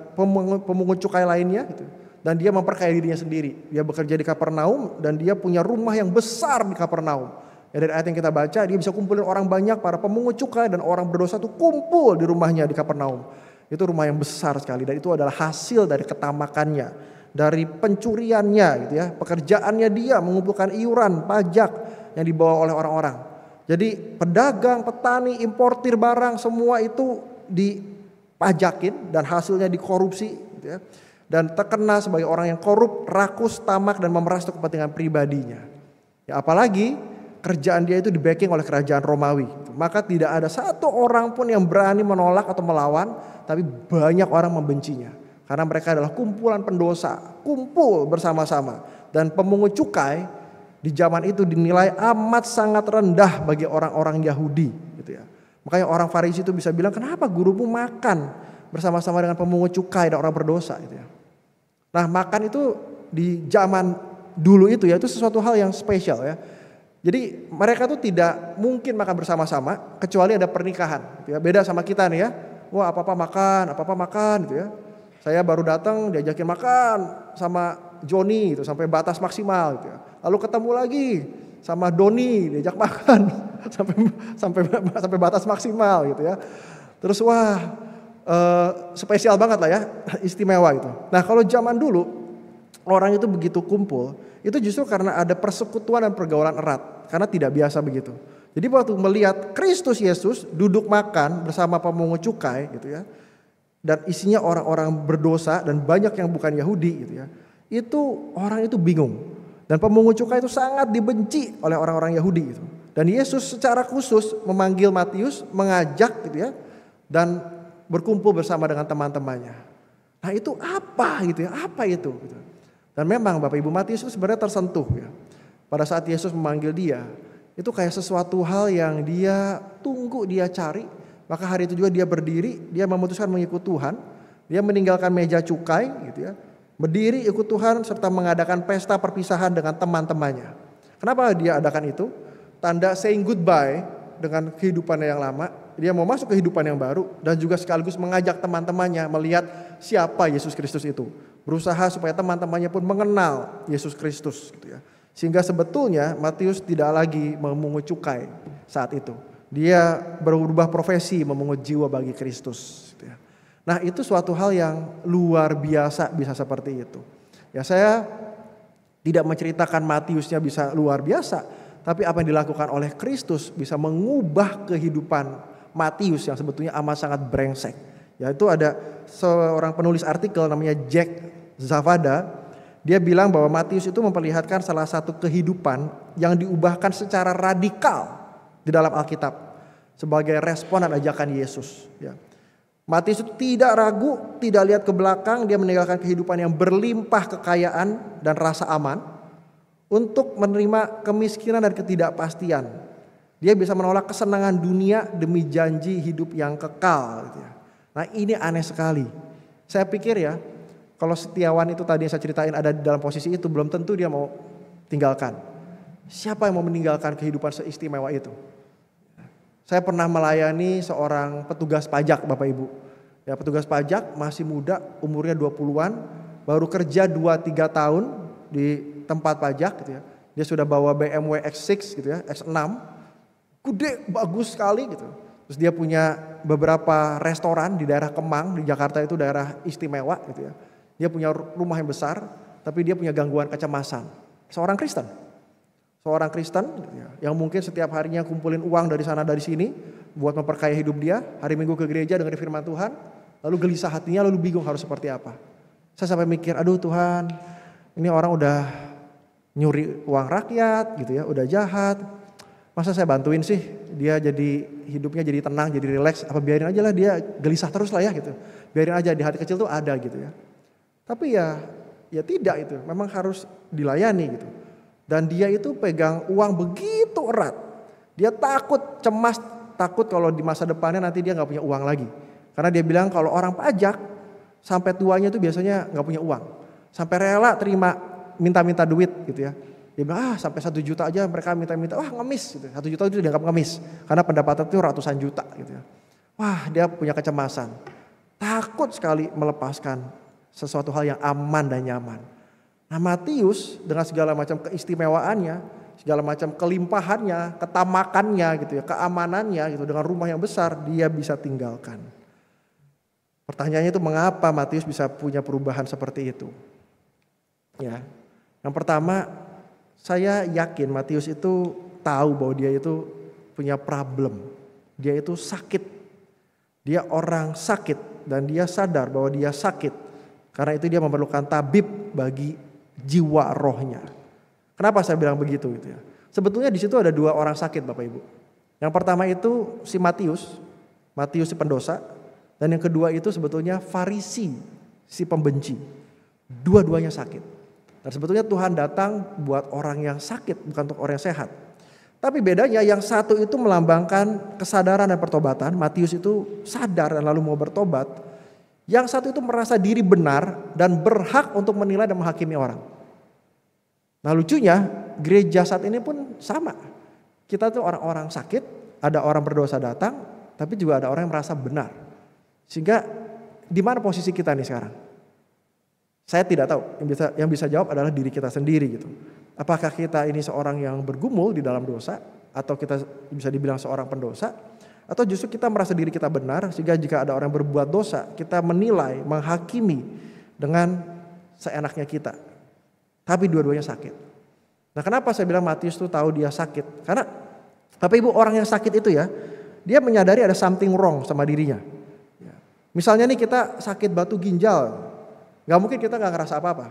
pemungut cukai lainnya gitu. Dan dia memperkaya dirinya sendiri. Dia bekerja di Kapernaum dan dia punya rumah yang besar di Kapernaum. Ya, dari ayat yang kita baca, dia bisa kumpulin orang banyak, para pemungut cukai dan orang berdosa itu kumpul di rumahnya di Kapernaum. Itu rumah yang besar sekali dan itu adalah hasil dari ketamakannya, dari pencuriannya gitu ya. Pekerjaannya dia mengumpulkan iuran, pajak yang dibawa oleh orang-orang. Jadi pedagang, petani, importir barang semua itu dipajakin dan hasilnya dikorupsi gitu ya. Dan terkena sebagai orang yang korup, rakus, tamak dan memeras untuk kepentingan pribadinya. Ya, apalagi kerjaan dia itu di-backing oleh kerajaan Romawi. Maka tidak ada satu orang pun yang berani menolak atau melawan, tapi banyak orang membencinya. Karena mereka adalah kumpulan pendosa, kumpul bersama-sama. Dan pemungut cukai di zaman itu dinilai amat sangat rendah bagi orang-orang Yahudi. Gitu ya. Makanya orang Farisi itu bisa bilang, kenapa gurumu makan bersama-sama dengan pemungut cukai dan orang berdosa. Gitu ya. Nah, makan itu di zaman dulu itu ya, itu sesuatu hal yang spesial ya. Jadi mereka tuh tidak mungkin makan bersama-sama kecuali ada pernikahan. Gitu ya. Beda sama kita nih ya. Wah, apa-apa makan gitu ya. Saya baru datang diajakin makan sama Joni gitu sampai batas maksimal gitu ya. Lalu ketemu lagi sama Doni diajak makan sampai batas maksimal gitu ya. Terus wah, spesial banget lah ya, istimewa gitu. Nah, kalau zaman dulu orang itu begitu kumpul, itu justru karena ada persekutuan dan pergaulan erat. Karena tidak biasa begitu. Jadi waktu melihat Kristus Yesus duduk makan bersama pemungut cukai gitu ya. Dan isinya orang-orang berdosa dan banyak yang bukan Yahudi gitu ya. Itu orang itu bingung. Dan pemungut cukai itu sangat dibenci oleh orang-orang Yahudi gitu. Dan Yesus secara khusus memanggil Matius, mengajak gitu ya. dan berkumpul bersama dengan teman-temannya. Nah itu apa gitu ya, apa itu gitu. Dan memang Bapak Ibu, Matius itu sebenarnya tersentuh ya. Pada saat Yesus memanggil dia, itu kayak sesuatu hal yang dia tunggu, dia cari. Maka hari itu juga dia berdiri, dia memutuskan mengikut Tuhan. Dia meninggalkan meja cukai gitu ya, berdiri ikut Tuhan serta mengadakan pesta perpisahan dengan teman-temannya. Kenapa dia adakan itu? Tanda saying goodbye dengan kehidupan yang lama. Dia mau masuk kehidupan yang baru dan juga sekaligus mengajak teman-temannya melihat siapa Yesus Kristus itu. Berusaha supaya teman-temannya pun mengenal Yesus Kristus gitu ya. Sehingga sebetulnya Matius tidak lagi memungut cukai saat itu. Dia berubah profesi memungut jiwa bagi Kristus gitu ya. Nah itu suatu hal yang luar biasa bisa seperti itu. Ya saya tidak menceritakan Matiusnya bisa luar biasa. Tapi apa yang dilakukan oleh Kristus bisa mengubah kehidupan Matius yang sebetulnya amat sangat brengsek. Yaitu ada seorang penulis artikel namanya Jack Zavada. Dia bilang bahwa Matius itu memperlihatkan salah satu kehidupan yang diubahkan secara radikal di dalam Alkitab sebagai respon dan ajakan Yesus. Ya. Matius itu tidak ragu, tidak lihat ke belakang, dia meninggalkan kehidupan yang berlimpah kekayaan dan rasa aman untuk menerima kemiskinan dan ketidakpastian. Dia bisa menolak kesenangan dunia demi janji hidup yang kekal. Gitu ya. Nah ini aneh sekali. Saya pikir ya, kalau setiawan itu tadi yang saya ceritain ada di dalam posisi itu, belum tentu dia mau tinggalkan. Siapa yang mau meninggalkan kehidupan seistimewa itu? Saya pernah melayani seorang petugas pajak Bapak Ibu. Ya, petugas pajak masih muda, umurnya 20-an, baru kerja 2-3 tahun di tempat pajak gitu ya. Dia sudah bawa BMW X6 gitu ya, X6. Gede, bagus sekali gitu. Terus dia punya beberapa restoran di daerah Kemang, di Jakarta itu daerah istimewa gitu ya. Dia punya rumah yang besar, tapi dia punya gangguan kecemasan. Seorang Kristen gitu ya, yang mungkin setiap harinya kumpulin uang dari sana dari sini buat memperkaya hidup dia. Hari Minggu ke gereja dengerin firman Tuhan, lalu gelisah hatinya, lalu bingung harus seperti apa. Saya sampai mikir, aduh Tuhan, ini orang udah nyuri uang rakyat gitu ya, udah jahat. Masa saya bantuin sih dia jadi hidupnya jadi tenang, jadi rileks, apa biarin aja lah dia gelisah terus lah ya gitu. Biarin aja, di hati kecil tuh ada gitu ya. Tapi ya tidak itu, memang harus dilayani gitu. Dan dia itu pegang uang begitu erat. Dia takut, cemas, takut kalau di masa depannya nanti dia gak punya uang lagi. Karena dia bilang kalau orang pajak sampai tuanya itu biasanya gak punya uang. Sampai rela terima minta-minta duit gitu ya. Dia bilang sampai 1 juta aja mereka minta-minta, wah ngemis gitu. 1 juta itu dianggap ngemis karena pendapatan itu ratusan juta gitu ya. Wah dia punya kecemasan, takut sekali melepaskan sesuatu hal yang aman dan nyaman. Nah Matius dengan segala macam keistimewaannya, segala macam kelimpahannya, ketamakannya gitu ya, keamanannya gitu, dengan rumah yang besar dia bisa tinggalkan. Pertanyaannya itu mengapa Matius bisa punya perubahan seperti itu? Ya, yang pertama, saya yakin Matius itu tahu bahwa dia itu punya problem. Dia itu sakit. Dia orang sakit dan dia sadar bahwa dia sakit. Karena itu dia memerlukan tabib bagi jiwa rohnya. Kenapa saya bilang begitu gitu ya? Sebetulnya di situ ada 2 orang sakit Bapak Ibu. Yang pertama itu si Matius si pendosa, dan yang kedua itu sebetulnya Farisi, si pembenci. Dua-duanya sakit. Dan sebetulnya Tuhan datang buat orang yang sakit, bukan untuk orang yang sehat. Tapi bedanya yang satu itu melambangkan kesadaran dan pertobatan. Matius itu sadar dan lalu mau bertobat. Yang satu itu merasa diri benar dan berhak untuk menilai dan menghakimi orang. Nah lucunya gereja saat ini pun sama. Kita tuh orang-orang sakit, ada orang berdosa datang, tapi juga ada orang yang merasa benar. Sehingga di mana posisi kita nih sekarang? Saya tidak tahu, yang bisa jawab adalah diri kita sendiri gitu. Apakah kita ini seorang yang bergumul di dalam dosa, atau kita bisa dibilang seorang pendosa, atau justru kita merasa diri kita benar, sehingga jika ada orang berbuat dosa, kita menilai, menghakimi dengan seenaknya kita. Tapi dua-duanya sakit. Nah kenapa saya bilang Matius tuh tahu dia sakit? Karena Bapak Ibu, orang yang sakit itu ya, dia menyadari ada something wrong sama dirinya. Misalnya nih kita sakit batu ginjal, gak mungkin kita gak ngerasa apa-apa.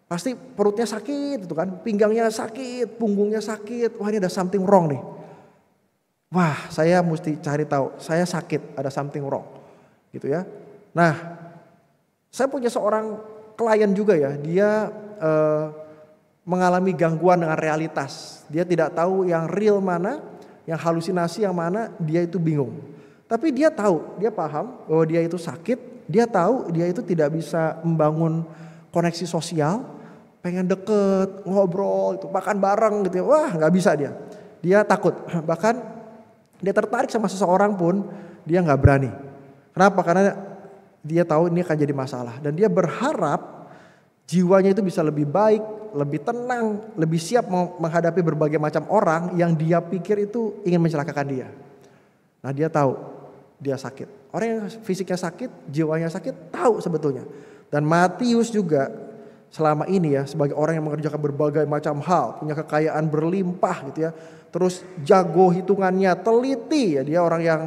Pasti perutnya sakit itu kan, pinggangnya sakit, punggungnya sakit. Wah ini ada something wrong nih. wah saya mesti cari tahu, saya sakit, ada something wrong gitu ya. Nah, saya punya seorang klien juga ya, dia mengalami gangguan dengan realitas. Dia tidak tahu yang real mana, yang halusinasi yang mana, dia itu bingung. Tapi dia tahu, dia paham bahwa dia itu sakit, dia tahu dia itu tidak bisa membangun koneksi sosial, pengen deket, ngobrol, itu makan bareng gitu ya, wah nggak bisa dia. Dia takut, bahkan dia tertarik sama seseorang pun dia nggak berani. Kenapa? Karena dia tahu ini akan jadi masalah dan dia berharap jiwanya itu bisa lebih baik, lebih tenang, lebih siap menghadapi berbagai macam orang yang dia pikir itu ingin mencelakakan dia. Nah dia tahu dia sakit. Orang yang fisiknya sakit, jiwanya sakit tahu sebetulnya. Dan Matius juga selama ini ya sebagai orang yang mengerjakan berbagai macam hal, punya kekayaan berlimpah gitu ya. Terus jago hitungannya, teliti ya, dia orang yang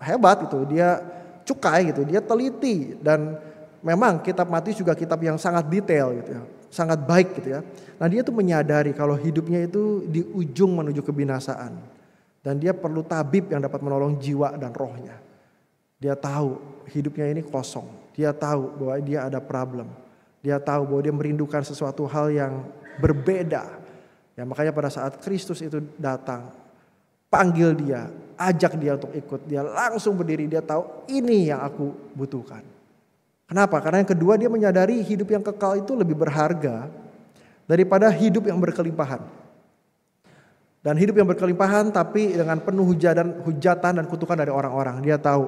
hebat gitu, dia cukai gitu, dia teliti. Dan memang kitab Matius juga kitab yang sangat detail gitu ya, sangat baik gitu ya. Nah dia tuh menyadari kalau hidupnya itu di ujung menuju kebinasaan. Dan dia perlu tabib yang dapat menolong jiwa dan rohnya. Dia tahu hidupnya ini kosong, dia tahu bahwa dia ada problem. Dia tahu bahwa dia merindukan sesuatu hal yang berbeda. Ya makanya pada saat Kristus itu datang, panggil dia, ajak dia untuk ikut. Dia langsung berdiri, dia tahu ini yang aku butuhkan. Kenapa? Karena yang kedua dia menyadari hidup yang kekal itu lebih berharga daripada hidup yang berkelimpahan. Dan hidup yang berkelimpahan tapi dengan penuh hujatan dan kutukan dari orang-orang. Dia tahu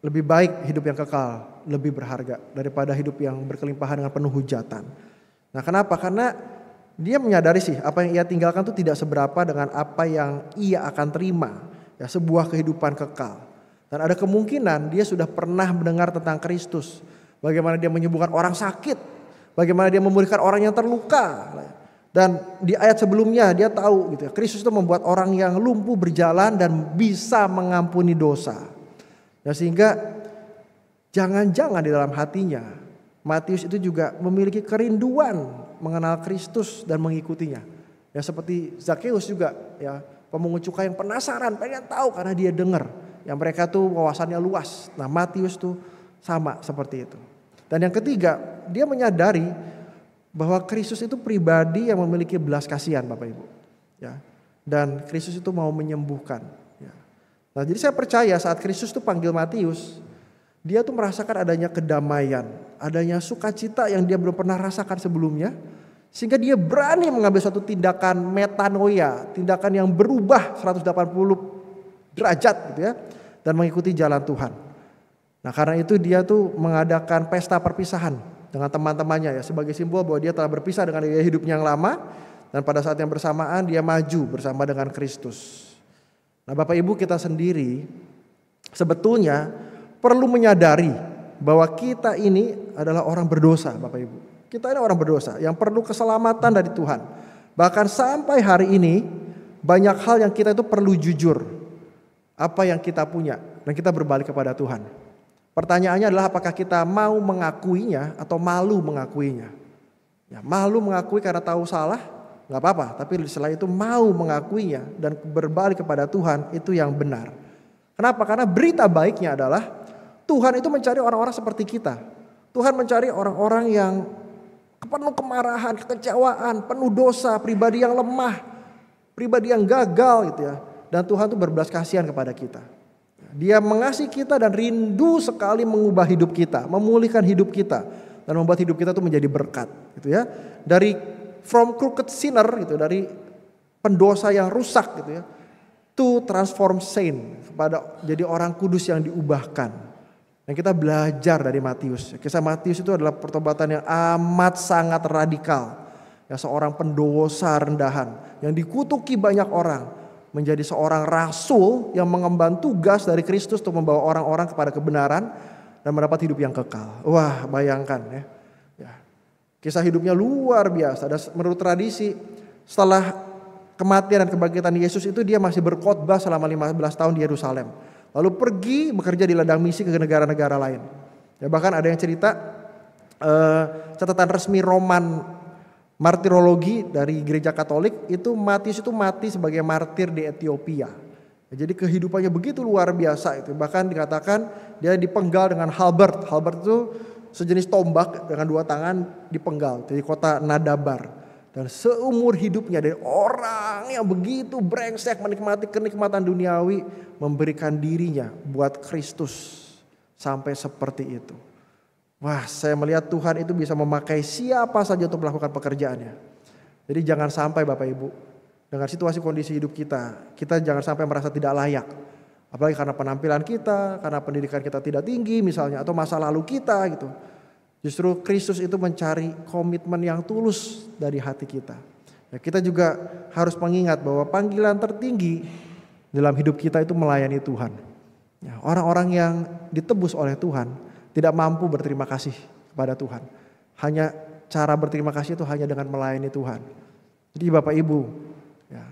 lebih baik hidup yang kekal, lebih berharga daripada hidup yang berkelimpahan dengan penuh hujatan. Nah kenapa? Karena dia menyadari sih apa yang ia tinggalkan itu tidak seberapa dengan apa yang ia akan terima. Ya, sebuah kehidupan kekal. Dan ada kemungkinan dia sudah pernah mendengar tentang Kristus. Bagaimana dia menyembuhkan orang sakit. Bagaimana dia memulihkan orang yang terluka. Dan di ayat sebelumnya dia tahu gitu ya, Kristus itu membuat orang yang lumpuh berjalan dan bisa mengampuni dosa. Ya, sehingga jangan-jangan di dalam hatinya Matius itu juga memiliki kerinduan mengenal Kristus dan mengikutinya. Ya seperti Zakheus juga ya, pemungut cukai yang penasaran, pengen tahu karena dia dengar. Yang mereka tuh wawasannya luas. Nah Matius tuh sama seperti itu. Dan yang ketiga, dia menyadari bahwa Kristus itu pribadi yang memiliki belas kasihan Bapak Ibu. Ya. Dan Kristus itu mau menyembuhkan. Ya. Nah jadi saya percaya saat Kristus tuh panggil Matius, dia tuh merasakan adanya kedamaian, adanya sukacita yang dia belum pernah rasakan sebelumnya. Sehingga dia berani mengambil suatu tindakan metanoia, tindakan yang berubah 180 derajat gitu ya. Dan mengikuti jalan Tuhan. Nah karena itu dia tuh mengadakan pesta perpisahan dengan teman-temannya ya. Sebagai simbol bahwa dia telah berpisah dengan gaya hidupnya yang lama. Dan pada saat yang bersamaan dia maju bersama dengan Kristus. Nah Bapak Ibu kita sendiri sebetulnya perlu menyadari bahwa kita ini adalah orang berdosa Bapak Ibu. Kita ini orang berdosa yang perlu keselamatan dari Tuhan. Bahkan sampai hari ini banyak hal yang kita itu perlu jujur. Apa yang kita punya dan kita berbalik kepada Tuhan. Pertanyaannya adalah apakah kita mau mengakuinya atau malu mengakuinya. Ya, malu mengakui karena tahu salah gak apa-apa. Tapi setelah itu mau mengakuinya dan berbalik kepada Tuhan itu yang benar. Kenapa? Karena berita baiknya adalah Tuhan itu mencari orang-orang seperti kita. Tuhan mencari orang-orang yang penuh kemarahan, kekecewaan, penuh dosa, pribadi yang lemah, pribadi yang gagal gitu ya. Dan Tuhan itu berbelas kasihan kepada kita. Dia mengasihi kita dan rindu sekali mengubah hidup kita, memulihkan hidup kita dan membuat hidup kita itu menjadi berkat gitu ya. Dari from crooked sinner gitu, dari pendosa yang rusak gitu ya, to transform saint, kepada jadi orang kudus yang diubahkan. Dan kita belajar dari Matius. Kisah Matius itu adalah pertobatan yang amat sangat radikal. Ya, seorang pendosa rendahan yang dikutuki banyak orang menjadi seorang rasul yang mengemban tugas dari Kristus untuk membawa orang-orang kepada kebenaran dan mendapat hidup yang kekal. Wah, bayangkan ya. Ya. Kisah hidupnya luar biasa. Dan menurut tradisi setelah kematian dan kebangkitan Yesus itu dia masih berkhotbah selama 15 tahun di Yerusalem. Lalu pergi bekerja di ladang misi ke negara-negara lain. Ya, bahkan ada yang cerita catatan resmi Roman martirologi dari gereja Katolik itu Matius itu mati sebagai martir di Ethiopia. Jadi kehidupannya begitu luar biasa itu. Bahkan dikatakan dia dipenggal dengan halberd. Halberd itu sejenis tombak dengan 2 tangan dipenggal di kota Nadabar. Dan seumur hidupnya dari orang yang begitu brengsek menikmati kenikmatan duniawi, memberikan dirinya buat Kristus sampai seperti itu. Wah, saya melihat Tuhan itu bisa memakai siapa saja untuk melakukan pekerjaannya. Jadi jangan sampai Bapak Ibu, dengan situasi kondisi hidup kita jangan sampai merasa tidak layak. Apalagi karena penampilan kita, karena pendidikan kita tidak tinggi misalnya, atau masa lalu kita gitu. Justru Kristus itu mencari komitmen yang tulus dari hati kita. Ya, kita juga harus mengingat bahwa panggilan tertinggi dalam hidup kita itu melayani Tuhan. Ya, orang-orang yang ditebus oleh Tuhan tidak mampu berterima kasih kepada Tuhan. Hanya cara berterima kasih itu hanya dengan melayani Tuhan. Jadi Bapak Ibu, ya,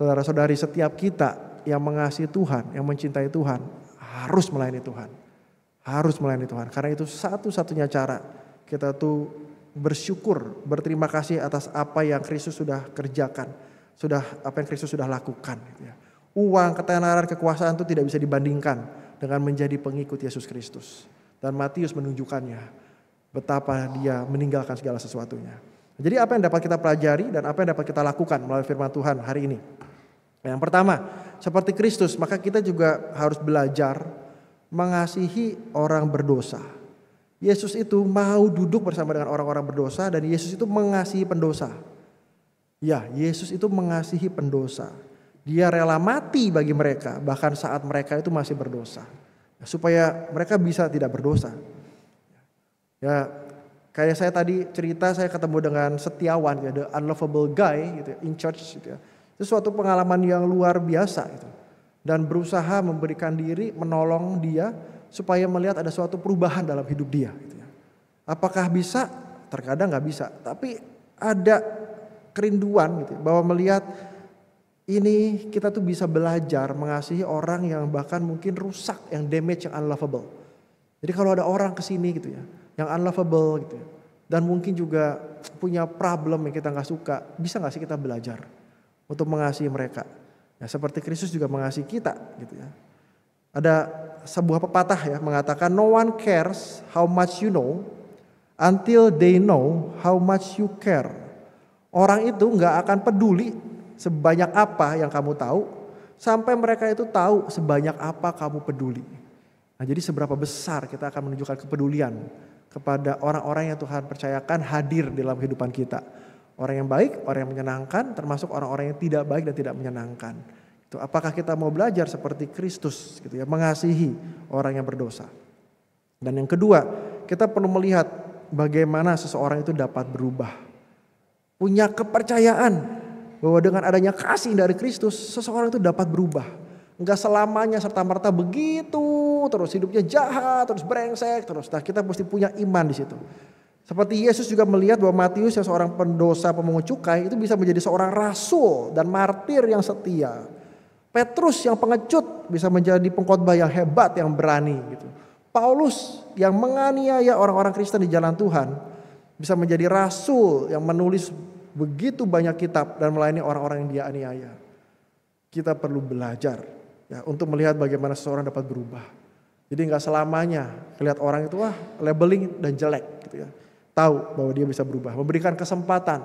saudara-saudari, setiap kita yang mengasihi Tuhan, yang mencintai Tuhan, harus melayani Tuhan. Harus melayani Tuhan. Karena itu satu-satunya cara kita tuh bersyukur, berterima kasih atas apa yang Kristus sudah kerjakan. Apa yang Kristus sudah lakukan. Ya. Uang, ketenaran, kekuasaan itu tidak bisa dibandingkan dengan menjadi pengikut Yesus Kristus. Dan Matius menunjukkannya betapa dia meninggalkan segala sesuatunya. Jadi apa yang dapat kita pelajari dan apa yang dapat kita lakukan melalui firman Tuhan hari ini? Yang pertama, seperti Kristus, maka kita juga harus belajar mengasihi orang berdosa. Yesus itu mau duduk bersama dengan orang-orang berdosa dan Yesus itu mengasihi pendosa. Ya, Yesus itu mengasihi pendosa. Dia rela mati bagi mereka bahkan saat mereka itu masih berdosa. Supaya mereka bisa tidak berdosa. Ya, kayak saya tadi cerita, saya ketemu dengan Setiawan, ya, the unlovable guy gitu, in church gitu ya. Itu suatu pengalaman yang luar biasa gitu. Dan berusaha memberikan diri, menolong dia supaya melihat ada suatu perubahan dalam hidup dia gitu ya. Apakah bisa? Terkadang nggak bisa, tapi ada kerinduan gitu bahwa melihat ini kita tuh bisa belajar mengasihi orang yang bahkan mungkin rusak, yang damage, yang unlovable. Jadi kalau ada orang kesini gitu ya, yang unlovable gitu ya, dan mungkin juga punya problem yang kita nggak suka, bisa nggak sih kita belajar untuk mengasihi mereka? Ya, seperti Kristus juga mengasihi kita gitu ya. Ada sebuah pepatah ya mengatakan no one cares how much you know until they know how much you care. Orang itu nggak akan peduli sebanyak apa yang kamu tahu sampai mereka itu tahu sebanyak apa kamu peduli. Nah, jadi seberapa besar kita akan menunjukkan kepedulian kepada orang-orang yang Tuhan percayakan hadir dalam kehidupan kita. Orang yang baik, orang yang menyenangkan, termasuk orang-orang yang tidak baik dan tidak menyenangkan. Itu apakah kita mau belajar seperti Kristus gitu ya, mengasihi orang yang berdosa. Dan yang kedua, kita perlu melihat bagaimana seseorang itu dapat berubah. Punya kepercayaan bahwa dengan adanya kasih dari Kristus, seseorang itu dapat berubah. Enggak selamanya serta-merta begitu, terus hidupnya jahat, terus brengsek, terus. Nah, kita mesti punya iman di situ. Seperti Yesus juga melihat bahwa Matius yang seorang pendosa pemungut cukai itu bisa menjadi seorang rasul dan martir yang setia. Petrus yang pengecut bisa menjadi pengkhotbah yang hebat, yang berani gitu. Paulus yang menganiaya orang-orang Kristen di jalan Tuhan bisa menjadi rasul yang menulis begitu banyak kitab dan melayani orang-orang yang dia aniaya. Kita perlu belajar ya untuk melihat bagaimana seseorang dapat berubah. Jadi nggak selamanya lihat orang itu labeling dan jelek gitu ya. Tahu bahwa dia bisa berubah, memberikan kesempatan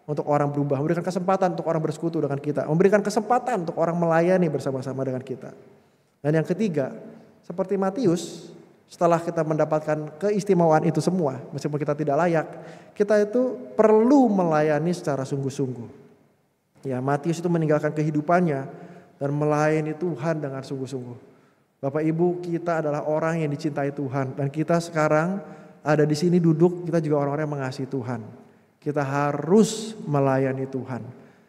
untuk orang berubah, memberikan kesempatan untuk orang bersekutu dengan kita, memberikan kesempatan untuk orang melayani bersama-sama dengan kita. Dan yang ketiga, seperti Matius, setelah kita mendapatkan keistimewaan itu semua, meskipun kita tidak layak, kita itu perlu melayani secara sungguh-sungguh. Ya, Matius itu meninggalkan kehidupannya dan melayani Tuhan dengan sungguh-sungguh. Bapak Ibu, kita adalah orang yang dicintai Tuhan dan kita sekarang ada di sini duduk, kita juga orang-orang yang mengasihi Tuhan. Kita harus melayani Tuhan.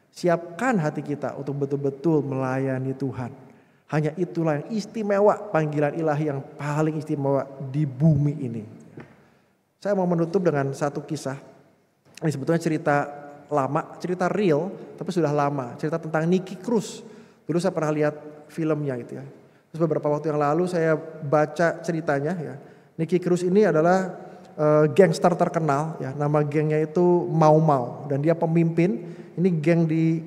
Siapkan hati kita untuk betul-betul melayani Tuhan. Hanya itulah yang istimewa, panggilan ilahi yang paling istimewa di bumi ini. Saya mau menutup dengan satu kisah. Ini sebetulnya cerita lama, cerita real, tapi sudah lama. Cerita tentang Nicky Cruz. Dulu saya pernah lihat filmnya gitu ya. Terus beberapa waktu yang lalu saya baca ceritanya ya. Nicky Cruz ini adalah gangster terkenal ya. Nama gengnya itu Mau Mau dan dia pemimpin. Ini geng di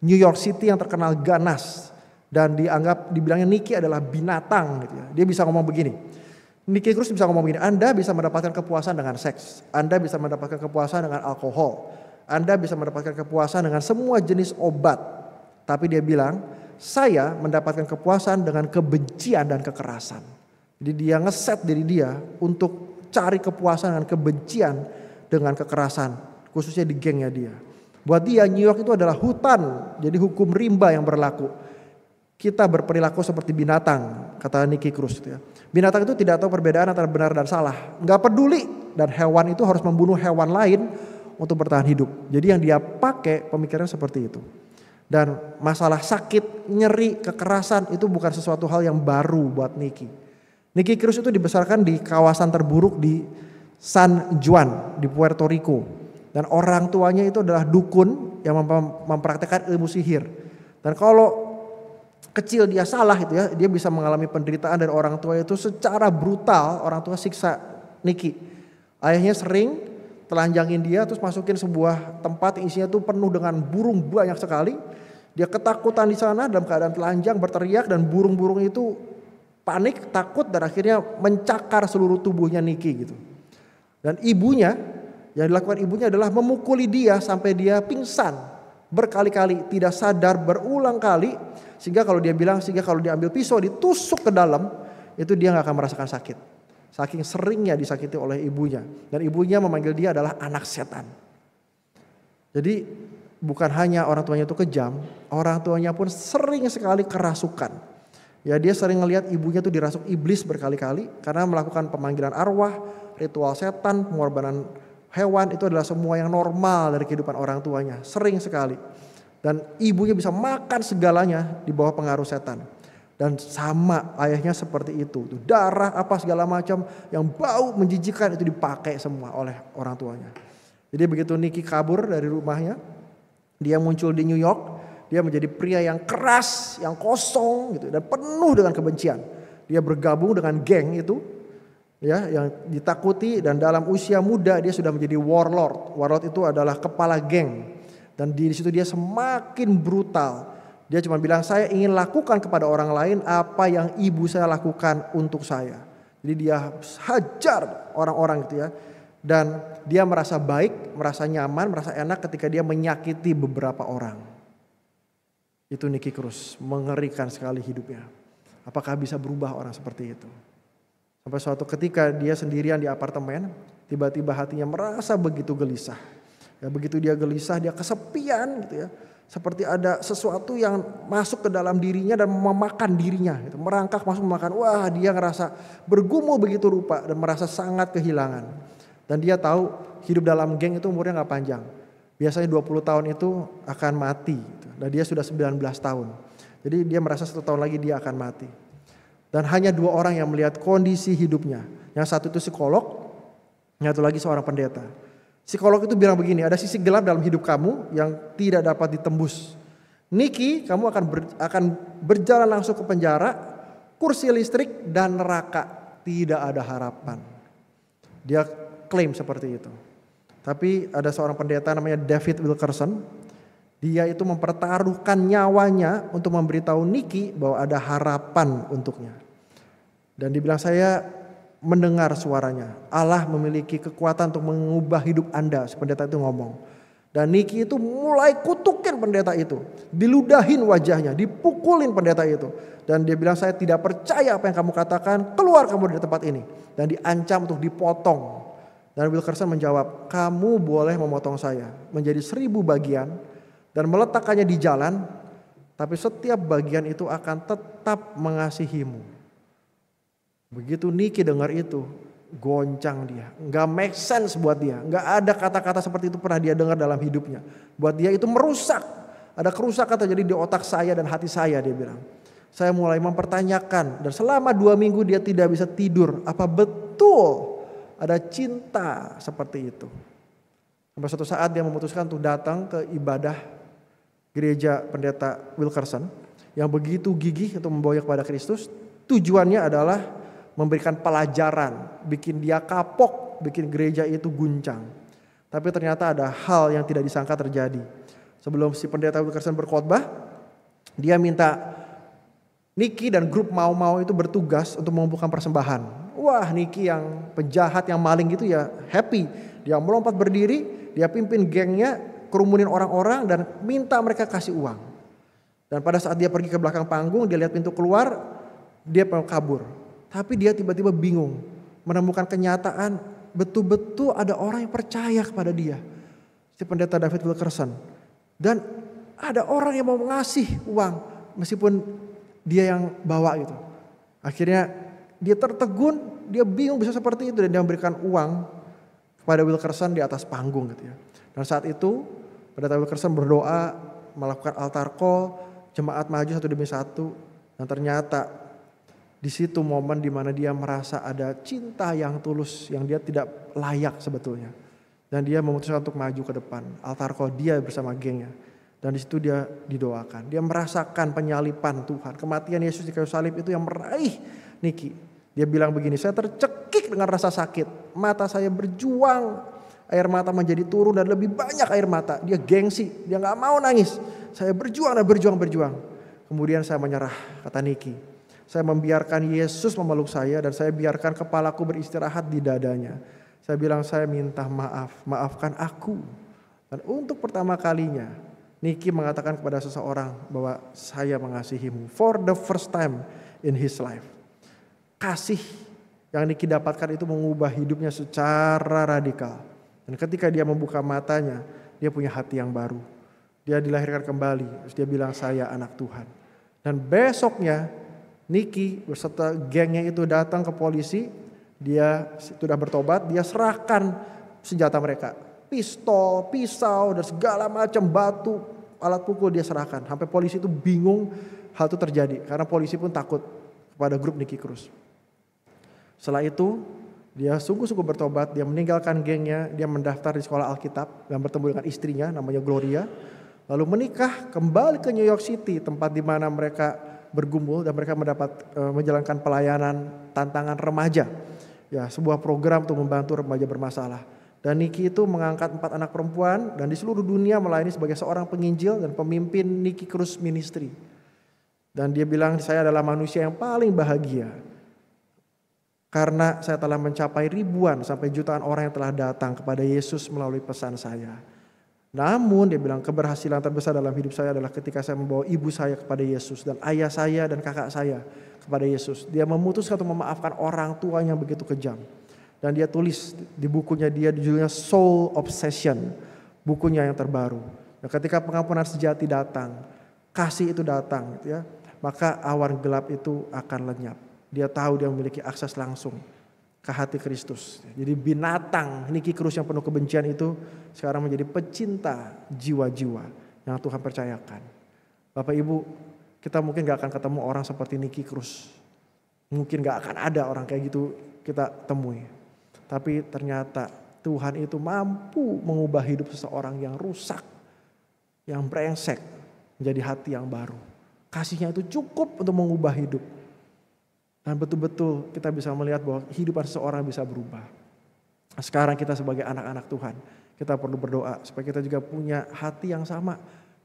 New York City yang terkenal ganas. Dan dibilangnya Nicky adalah binatang gitu ya. Dia bisa ngomong begini. Nicky Cruz bisa ngomong begini, Anda bisa mendapatkan kepuasan dengan seks. Anda bisa mendapatkan kepuasan dengan alkohol. Anda bisa mendapatkan kepuasan dengan semua jenis obat. Tapi dia bilang, saya mendapatkan kepuasan dengan kebencian dan kekerasan. Jadi dia ngeset diri dia untuk cari kepuasan dengan kebencian dengan kekerasan. Khususnya di gengnya dia. Buat dia New York itu adalah hutan. Jadi hukum rimba yang berlaku. Kita berperilaku seperti binatang, kata Nicky Cruz. Gitu ya. Binatang itu tidak tahu perbedaan antara benar dan salah. Nggak peduli. Dan hewan itu harus membunuh hewan lain untuk bertahan hidup. Jadi yang dia pakai pemikirannya seperti itu. Dan masalah sakit, nyeri, kekerasan itu bukan sesuatu hal yang baru buat Nicky. Nicky Cruz itu dibesarkan di kawasan terburuk di San Juan di Puerto Rico. Dan orang tuanya itu adalah dukun yang mempraktekkan ilmu sihir. Dan kalau kecil dia salah itu ya, dia bisa mengalami penderitaan dari orang tua itu secara brutal. Orang tua siksa Nicky. Ayahnya sering telanjangin dia terus masukin sebuah tempat yang isinya tuh penuh dengan burung banyak sekali. Dia ketakutan di sana dalam keadaan telanjang berteriak dan burung-burung itu panik, takut dan akhirnya mencakar seluruh tubuhnya Nicky gitu. Dan ibunya, yang dilakukan ibunya adalah memukuli dia sampai dia pingsan berkali-kali, tidak sadar berulang kali. Sehingga kalau dia ambil pisau ditusuk ke dalam, itu dia gak akan merasakan sakit. Saking seringnya disakiti oleh ibunya. Dan ibunya memanggil dia adalah anak setan. Jadi bukan hanya orang tuanya itu kejam, orang tuanya pun sering sekali kerasukan. Ya dia sering ngelihat ibunya tuh dirasuk iblis berkali-kali karena melakukan pemanggilan arwah, ritual setan, pengorbanan hewan itu adalah semua yang normal dari kehidupan orang tuanya. Sering sekali. Dan ibunya bisa makan segalanya di bawah pengaruh setan. Dan sama ayahnya seperti itu. Darah apa segala macam yang bau menjijikkan itu dipakai semua oleh orang tuanya. Jadi begitu Nicky kabur dari rumahnya, dia muncul di New York, dia menjadi pria yang keras, yang kosong gitu dan penuh dengan kebencian. Dia bergabung dengan geng itu ya yang ditakuti dan dalam usia muda dia sudah menjadi warlord. Warlord itu adalah kepala geng. Dan di situ dia semakin brutal. Dia cuma bilang saya ingin lakukan kepada orang lain apa yang ibu saya lakukan untuk saya. Jadi dia hajar orang-orang gitu ya. Dan dia merasa baik, merasa nyaman, merasa enak ketika dia menyakiti beberapa orang. Itu Nicky Cruz, mengerikan sekali hidupnya. Apakah bisa berubah orang seperti itu? Sampai suatu ketika dia sendirian di apartemen, tiba-tiba hatinya merasa begitu gelisah. Ya begitu dia gelisah, dia kesepian gitu ya. Seperti ada sesuatu yang masuk ke dalam dirinya dan memakan dirinya. Gitu. Merangkak masuk memakan. Wah dia ngerasa bergumul begitu rupa dan merasa sangat kehilangan. Dan dia tahu hidup dalam geng itu umurnya gak panjang. Biasanya 20 tahun itu akan mati. Gitu. Dan dia sudah 19 tahun. Jadi dia merasa 1 tahun lagi dia akan mati. Dan hanya 2 orang yang melihat kondisi hidupnya. Yang satu itu psikolog, yang satu lagi seorang pendeta. Psikolog itu bilang begini, ada sisi gelap dalam hidup kamu yang tidak dapat ditembus. Nicky, kamu akan berjalan langsung ke penjara, kursi listrik dan neraka. Tidak ada harapan. Dia klaim seperti itu. Tapi ada seorang pendeta namanya David Wilkerson. Dia itu mempertaruhkan nyawanya untuk memberitahu Nicky bahwa ada harapan untuknya. Dan dibilang saya mendengar suaranya. Allah memiliki kekuatan untuk mengubah hidup Anda. Pendeta itu ngomong. Dan Nicky itu mulai kutukin pendeta itu. Diludahin wajahnya. Dipukulin pendeta itu. Dan dia bilang saya tidak percaya apa yang kamu katakan. Keluar kamu dari tempat ini. Dan diancam untuk dipotong. Dan Wilkerson menjawab. Kamu boleh memotong saya. Menjadi 1000 bagian. Dan meletakkannya di jalan. Tapi setiap bagian itu akan tetap mengasihimu. Begitu Nicky dengar itu, goncang dia. Gak make sense buat dia. Gak ada kata-kata seperti itu pernah dia dengar dalam hidupnya. Buat dia itu merusak. Ada kerusakan terjadi di otak saya dan hati saya, dia bilang. Saya mulai mempertanyakan. Dan selama 2 minggu dia tidak bisa tidur. Apa betul ada cinta seperti itu? Sampai suatu saat dia memutuskan untuk datang ke ibadah gereja pendeta Wilkerson. Yang begitu gigih untuk membawa kepada Kristus. Tujuannya adalah memberikan pelajaran, bikin dia kapok, bikin gereja itu guncang. Tapi ternyata ada hal yang tidak disangka terjadi. Sebelum si pendeta Wilkerson berkhotbah, dia minta Niki dan grup mau-mau itu bertugas untuk mengumpulkan persembahan. Wah, Niki yang penjahat, yang maling gitu ya happy. Dia melompat berdiri, dia pimpin gengnya, kerumunin orang-orang dan minta mereka kasih uang. Dan pada saat dia pergi ke belakang panggung, dia lihat pintu keluar, dia mau kabur. Tapi dia tiba-tiba bingung, menemukan kenyataan betul-betul ada orang yang percaya kepada dia. Si pendeta David Wilkerson. Dan ada orang yang mau ngasih uang meskipun dia yang bawa gitu. Akhirnya dia tertegun, dia bingung bisa seperti itu dan dia memberikan uang kepada Wilkerson di atas panggung gitu ya. Dan saat itu pendeta Wilkerson berdoa, melakukan altar call, jemaat maju satu demi satu, dan ternyata di situ momen di mana dia merasa ada cinta yang tulus yang dia tidak layak sebetulnya. Dan dia memutuskan untuk maju ke depan. Altar call dia bersama gengnya. Dan di situ dia didoakan. Dia merasakan penyalipan Tuhan. Kematian Yesus di kayu salib itu yang meraih Niki. Dia bilang begini, saya tercekik dengan rasa sakit. Mata saya berjuang. Air mata menjadi turun dan lebih banyak air mata. Dia gengsi, dia gak mau nangis. Saya berjuang dan berjuang. Kemudian saya menyerah, kata Niki. Saya membiarkan Yesus memeluk saya dan saya biarkan kepalaku beristirahat di dadanya. Saya bilang, saya minta maaf, maafkan aku. Dan untuk pertama kalinya Niki mengatakan kepada seseorang bahwa saya mengasihimu. For the first time in his life. Kasih yang Niki dapatkan itu mengubah hidupnya secara radikal. Dan ketika dia membuka matanya, dia punya hati yang baru. Dia dilahirkan kembali, terus dia bilang saya anak Tuhan. Dan besoknya Niki beserta gengnya itu datang ke polisi, dia sudah bertobat, dia serahkan senjata mereka. Pistol, pisau dan segala macam batu, alat pukul dia serahkan. Sampai polisi itu bingung hal itu terjadi karena polisi pun takut kepada grup Niki Cruz. Setelah itu dia sungguh-sungguh bertobat, dia meninggalkan gengnya, dia mendaftar di sekolah Alkitab dan bertemu dengan istrinya namanya Gloria. Lalu menikah kembali ke New York City, tempat di mana mereka bergumul dan mereka menjalankan pelayanan tantangan remaja. Ya, sebuah program untuk membantu remaja bermasalah. Dan Niki itu mengangkat 4 anak perempuan dan di seluruh dunia melayani sebagai seorang penginjil dan pemimpin Niki Cruz Ministry. Dan dia bilang saya adalah manusia yang paling bahagia. Karena saya telah mencapai ribuan sampai jutaan orang yang telah datang kepada Yesus melalui pesan saya. Namun dia bilang keberhasilan terbesar dalam hidup saya adalah ketika saya membawa ibu saya kepada Yesus dan ayah saya dan kakak saya kepada Yesus. Dia memutuskan untuk memaafkan orang tua yang begitu kejam. Dan dia tulis di bukunya dia judulnya Soul Obsession, bukunya yang terbaru. Dan ketika pengampunan sejati datang, kasih itu datang, gitu ya, maka awan gelap itu akan lenyap. Dia tahu dia memiliki akses langsung ke hati Kristus. Jadi binatang Niki Cruz yang penuh kebencian itu sekarang menjadi pecinta jiwa-jiwa yang Tuhan percayakan. Bapak Ibu, kita mungkin gak akan ketemu orang seperti Niki Cruz. Mungkin gak akan ada orang kayak gitu kita temui. Tapi ternyata Tuhan itu mampu mengubah hidup seseorang yang rusak, yang brengsek menjadi hati yang baru. Kasihnya itu cukup untuk mengubah hidup. Dan betul-betul kita bisa melihat bahwa kehidupan seseorang bisa berubah. Sekarang kita sebagai anak-anak Tuhan, kita perlu berdoa supaya kita juga punya hati yang sama.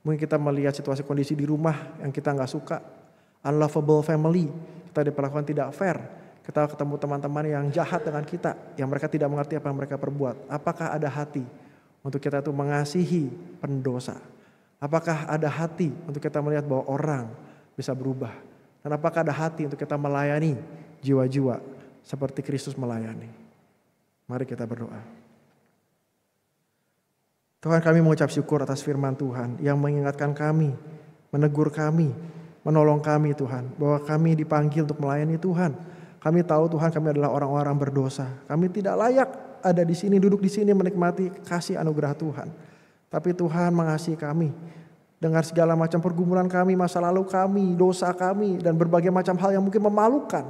Mungkin kita melihat situasi kondisi di rumah yang kita gak suka, unlovable family, kita diperlakukan tidak fair. Kita ketemu teman-teman yang jahat dengan kita, yang mereka tidak mengerti apa yang mereka perbuat. Apakah ada hati untuk kita itu mengasihi pendosa? Apakah ada hati untuk kita melihat bahwa orang bisa berubah? Dan apakah ada hati untuk kita melayani jiwa-jiwa seperti Kristus melayani? Mari kita berdoa. Tuhan, kami mengucap syukur atas firman Tuhan yang mengingatkan kami, menegur kami, menolong kami Tuhan. Bahwa kami dipanggil untuk melayani Tuhan. Kami tahu Tuhan kami adalah orang-orang berdosa. Kami tidak layak ada di sini, duduk di sini menikmati kasih anugerah Tuhan. Tapi Tuhan mengasihi kami. Dengan segala macam pergumulan kami, masa lalu kami, dosa kami, dan berbagai macam hal yang mungkin memalukan.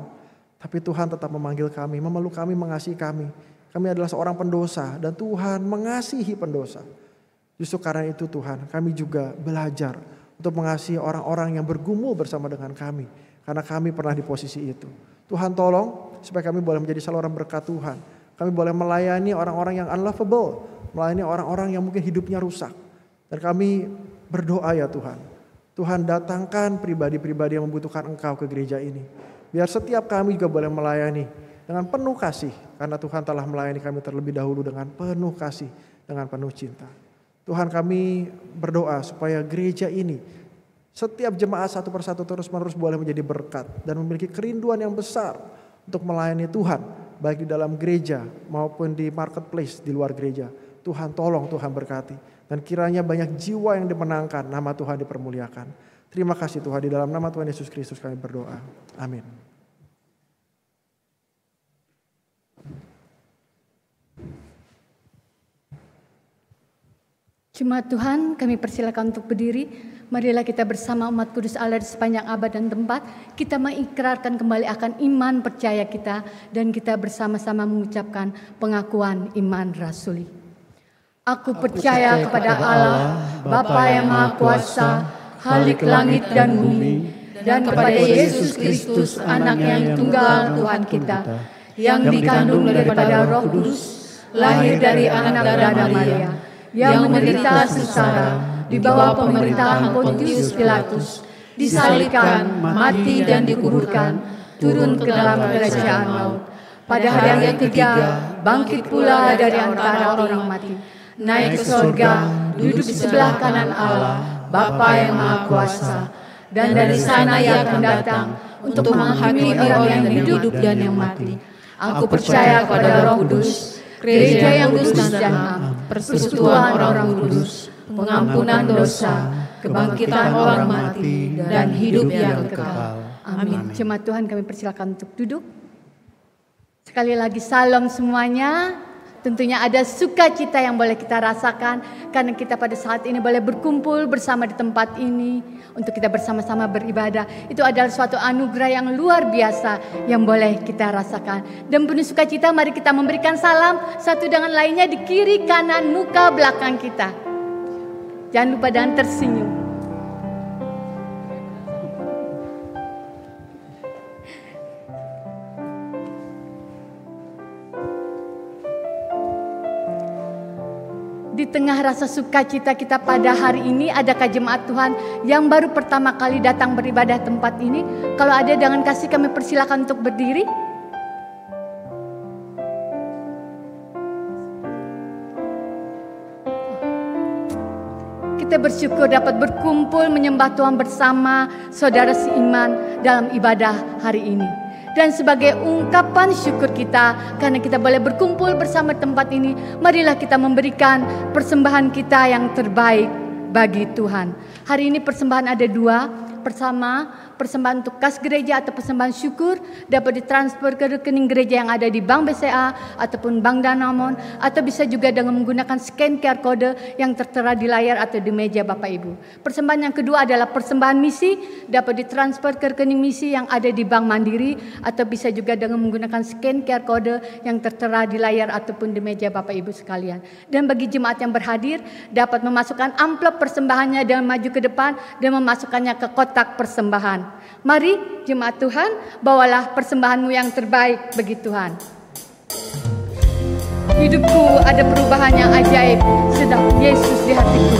Tapi Tuhan tetap memanggil kami, memeluk kami, mengasihi kami. Kami adalah seorang pendosa dan Tuhan mengasihi pendosa. Justru karena itu Tuhan, kami juga belajar untuk mengasihi orang-orang yang bergumul bersama dengan kami. Karena kami pernah di posisi itu. Tuhan tolong supaya kami boleh menjadi saluran berkat Tuhan. Kami boleh melayani orang-orang yang unlovable. Melayani orang-orang yang mungkin hidupnya rusak. Dan kami berdoa ya Tuhan. Tuhan, datangkan pribadi-pribadi yang membutuhkan Engkau ke gereja ini. Biar setiap kami juga boleh melayani dengan penuh kasih. Karena Tuhan telah melayani kami terlebih dahulu dengan penuh kasih, dengan penuh cinta. Tuhan, kami berdoa supaya gereja ini, setiap jemaat satu persatu terus-menerus boleh menjadi berkat dan memiliki kerinduan yang besar untuk melayani Tuhan, baik di dalam gereja maupun di marketplace di luar gereja. Tuhan, tolong Tuhan berkati. Dan kiranya banyak jiwa yang dimenangkan, nama Tuhan dipermuliakan. Terima kasih Tuhan, di dalam nama Tuhan Yesus Kristus kami berdoa. Amin. Jemaat Tuhan, kami persilakan untuk berdiri. Marilah kita bersama umat kudus Allah di sepanjang abad dan tempat. Kita mengikrarkan kembali akan iman percaya kita. Dan kita bersama-sama mengucapkan pengakuan iman rasuli. Aku percaya kepada Allah, Bapa yang Maha Kuasa, Khalik langit dan bumi, dan kepada Yesus Kristus, Anaknya yang tunggal Tuhan kita, yang dikandung daripada Roh Kudus, lahir dari anak darah Maria, yang menderita sengsara di bawah pemerintahan Pontius Pilatus, disalibkan, mati dan dikuburkan, turun ke dalam kerajaan maut. Pada hari yang ketiga, bangkit pula dari antara orang mati, naik ke sorga, duduk di sebelah kanan Allah, Bapa yang Maha Kuasa, dan dari sana Ia akan datang untuk menghakimi orang yang hidup dan yang mati. Aku percaya kepada Roh Kudus, gereja yang kudus dan am, persekutuan orang kudus, pengampunan dosa, kebangkitan orang mati, dan hidup yang kekal. Amin. Jemaat Tuhan, kami persilakan untuk duduk. Sekali lagi salam semuanya. Tentunya ada sukacita yang boleh kita rasakan karena kita pada saat ini boleh berkumpul bersama di tempat ini untuk kita bersama-sama beribadah. Itu adalah suatu anugerah yang luar biasa yang boleh kita rasakan. Dan penuh sukacita, mari kita memberikan salam satu dengan lainnya di kiri kanan muka belakang kita. Jangan lupa dan tersenyum. Di tengah rasa sukacita kita pada hari ini, adakah jemaat Tuhan yang baru pertama kali datang beribadah tempat ini? Kalau ada, dengan kasih kami persilakan untuk berdiri. Kita bersyukur dapat berkumpul menyembah Tuhan bersama saudara seiman dalam ibadah hari ini. Dan sebagai ungkapan syukur kita karena kita boleh berkumpul bersama tempat ini, marilah kita memberikan persembahan kita yang terbaik bagi Tuhan. Hari ini persembahan ada dua. Pertama, persembahan untuk kas gereja atau persembahan syukur dapat ditransfer ke rekening gereja yang ada di Bank BCA ataupun Bank Danamon, atau bisa juga dengan menggunakan scan QR code yang tertera di layar atau di meja Bapak Ibu. Persembahan yang kedua adalah persembahan misi, dapat ditransfer ke rekening misi yang ada di Bank Mandiri, atau bisa juga dengan menggunakan scan QR code yang tertera di layar ataupun di meja Bapak Ibu sekalian. Dan bagi jemaat yang berhadir dapat memasukkan amplop persembahannya dan maju ke depan dan memasukkannya ke kotak persembahan. Mari jemaat Tuhan, bawalah persembahanmu yang terbaik bagi Tuhan. Hidupku ada perubahan yang ajaib sedang Yesus di hatiku.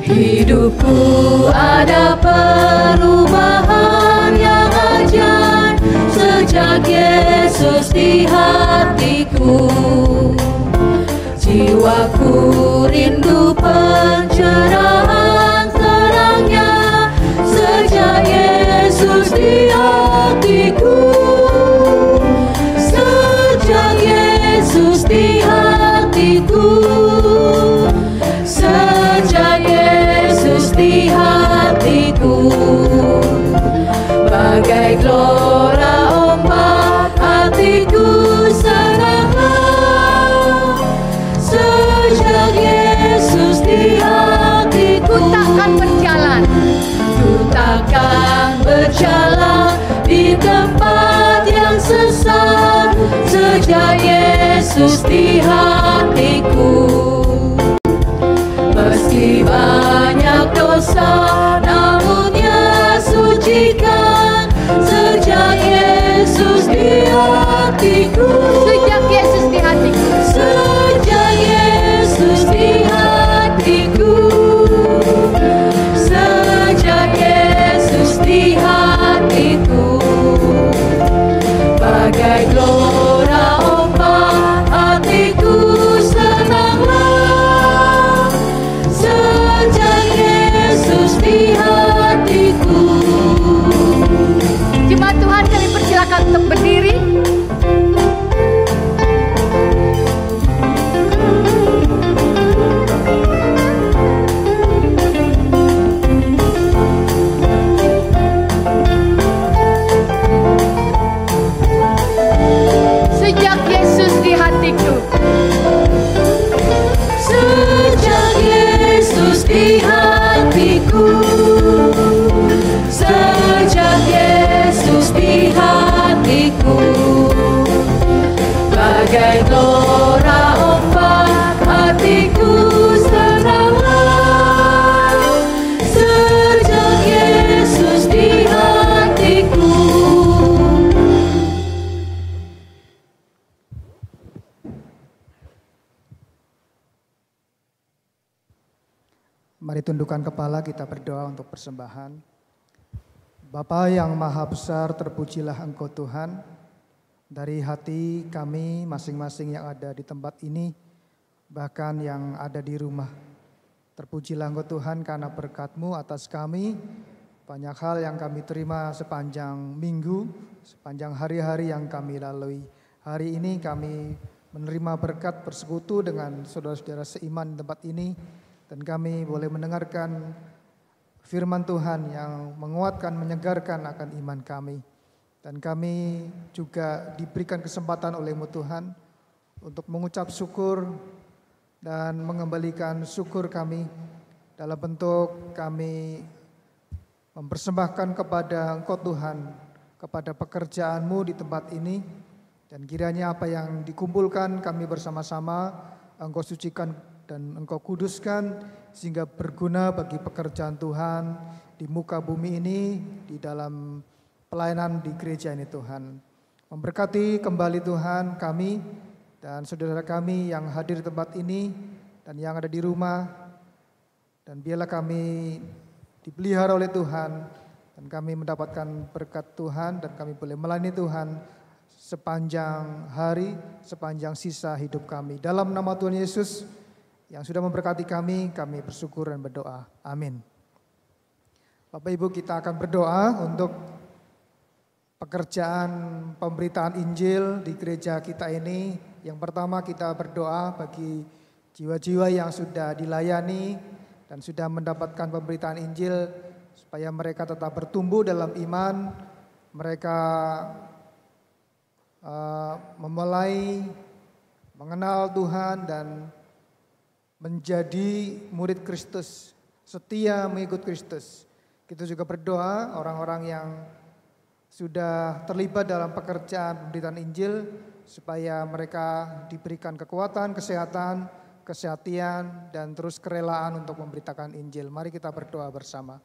Hidupku ada perubahan yang ajaib sejak Yesus di hatiku. Jiwaku rindu pencerahan terangnya sejak Yesus di hatiku. Sejak Yesus di hatiku. Sejak Yesus di hatiku. Bagai gelora ombak hatiku senanglah. Sejak Yesus di hatiku. Ku takkan berjalan. Ku takkan berjalan di tempat yang sesat. Sejak Yesus di hatiku. Meski banyak dosa, namun Ia sucikan. Sejak Yesus di hatiku. Sejak Yesus di hatiku. Sejak Yesus Bagai gelora ombak hatiku senanglah, sejak Yesus di hatiku. Jemaat Tuhan, kami persilakan untuk berdiri. Sejak Yesus di hatiku. Sejak Yesus di hatiku, sejak Yesus di hatiku, bagai gelora ombak hatiku senanglah, sejak Yesus di hatiku. Mari tundukkan kepala, kita berdoa untuk persembahan. Bapa yang maha besar, terpujilah Engkau Tuhan. Dari hati kami masing-masing yang ada di tempat ini, bahkan yang ada di rumah. Terpujilah Engkau Tuhan karena berkat-Mu atas kami. Banyak hal yang kami terima sepanjang minggu, sepanjang hari-hari yang kami lalui. Hari ini kami menerima berkat bersekutu dengan saudara-saudara seiman di tempat ini. Dan kami boleh mendengarkan firman Tuhan yang menguatkan, menyegarkan akan iman kami. Dan kami juga diberikan kesempatan oleh-Mu Tuhan untuk mengucap syukur dan mengembalikan syukur kami dalam bentuk kami mempersembahkan kepada Engkau Tuhan, kepada pekerjaan-Mu di tempat ini. Dan kiranya apa yang dikumpulkan kami bersama-sama Engkau sucikan dan Engkau kuduskan sehingga berguna bagi pekerjaan Tuhan di muka bumi ini, di dalam pelayanan di gereja ini Tuhan. Memberkati kembali Tuhan kami dan saudara kami yang hadir di tempat ini dan yang ada di rumah. Dan biarlah kami dipelihara oleh Tuhan dan kami mendapatkan berkat Tuhan dan kami boleh melayani Tuhan sepanjang hari, sepanjang sisa hidup kami. Dalam nama Tuhan Yesus yang sudah memberkati kami bersyukur dan berdoa. Amin. Bapak Ibu, kita akan berdoa untuk pekerjaan pemberitaan Injil di gereja kita ini. Yang pertama kita berdoa bagi jiwa-jiwa yang sudah dilayani dan sudah mendapatkan pemberitaan Injil supaya mereka tetap bertumbuh dalam iman. Mereka memulai mengenal Tuhan dan menjadi murid Kristus, setia mengikut Kristus. Kita juga berdoa orang-orang yang sudah terlibat dalam pekerjaan pemberitaan Injil supaya mereka diberikan kekuatan, kesehatan, kesehatian, dan terus kerelaan untuk memberitakan Injil. Mari kita berdoa bersama.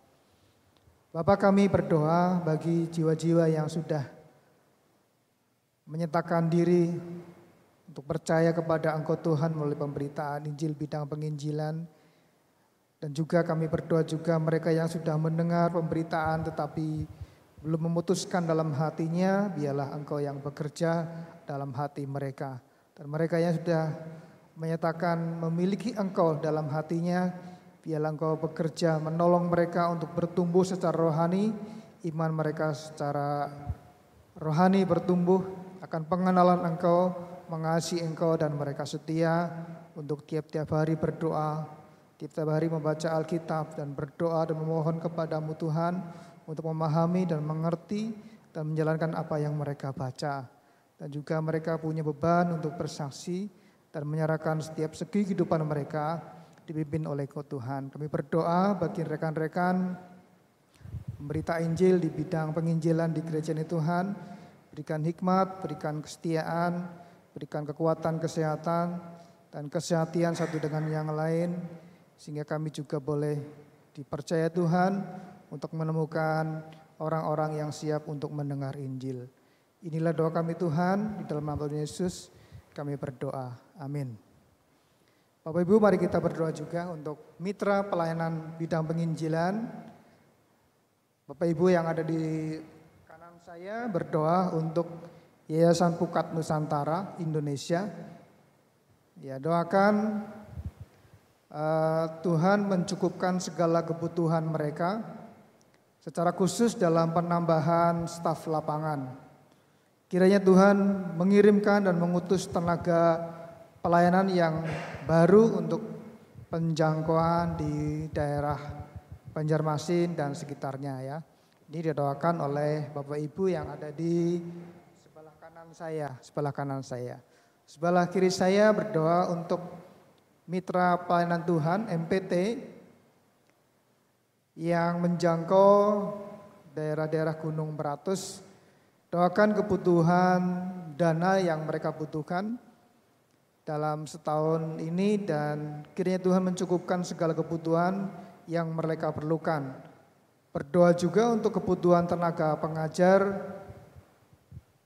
Bapa, kami berdoa bagi jiwa-jiwa yang sudah menyatakan diri untuk percaya kepada Engkau Tuhan melalui pemberitaan Injil bidang penginjilan. Dan juga kami berdoa juga mereka yang sudah mendengar pemberitaan tetapi belum memutuskan dalam hatinya, biarlah Engkau yang bekerja dalam hati mereka. Dan mereka yang sudah menyatakan memiliki Engkau dalam hatinya, biarlah Engkau bekerja menolong mereka untuk bertumbuh secara rohani, iman mereka secara rohani bertumbuh akan pengenalan Engkau, mengasihi Engkau, dan mereka setia untuk tiap-tiap hari berdoa, tiap-tiap hari membaca Alkitab dan berdoa dan memohon kepadamu Tuhan untuk memahami dan mengerti dan menjalankan apa yang mereka baca. Dan juga mereka punya beban untuk bersaksi dan menyerahkan setiap segi kehidupan mereka dipimpin oleh Engkau Tuhan. Kami berdoa bagi rekan-rekan pemberita Injil di bidang penginjilan di gereja ini Tuhan, berikan hikmat, berikan kesetiaan, berikan kekuatan, kesehatan, dan kesehatian satu dengan yang lain, sehingga kami juga boleh dipercaya Tuhan untuk menemukan orang-orang yang siap untuk mendengar Injil. Inilah doa kami Tuhan, di dalam nama Tuhan Yesus kami berdoa. Amin. Bapak Ibu, mari kita berdoa juga untuk mitra pelayanan bidang penginjilan. Bapak Ibu yang ada di kanan saya berdoa untuk Yayasan Pukat Nusantara Indonesia. Ya, doakan Tuhan mencukupkan segala kebutuhan mereka, secara khusus dalam penambahan staf lapangan. Kiranya Tuhan mengirimkan dan mengutus tenaga pelayanan yang baru untuk penjangkauan di daerah Banjarmasin dan sekitarnya ya. Ini didoakan oleh Bapak Ibu yang ada di sebelah kanan saya. Sebelah kiri saya berdoa untuk Mitra Pelayanan Tuhan MPT yang menjangkau daerah-daerah Gunung Meratus. Doakan kebutuhan dana yang mereka butuhkan dalam setahun ini dan kiranya Tuhan mencukupkan segala kebutuhan yang mereka perlukan. Berdoa juga untuk kebutuhan tenaga pengajar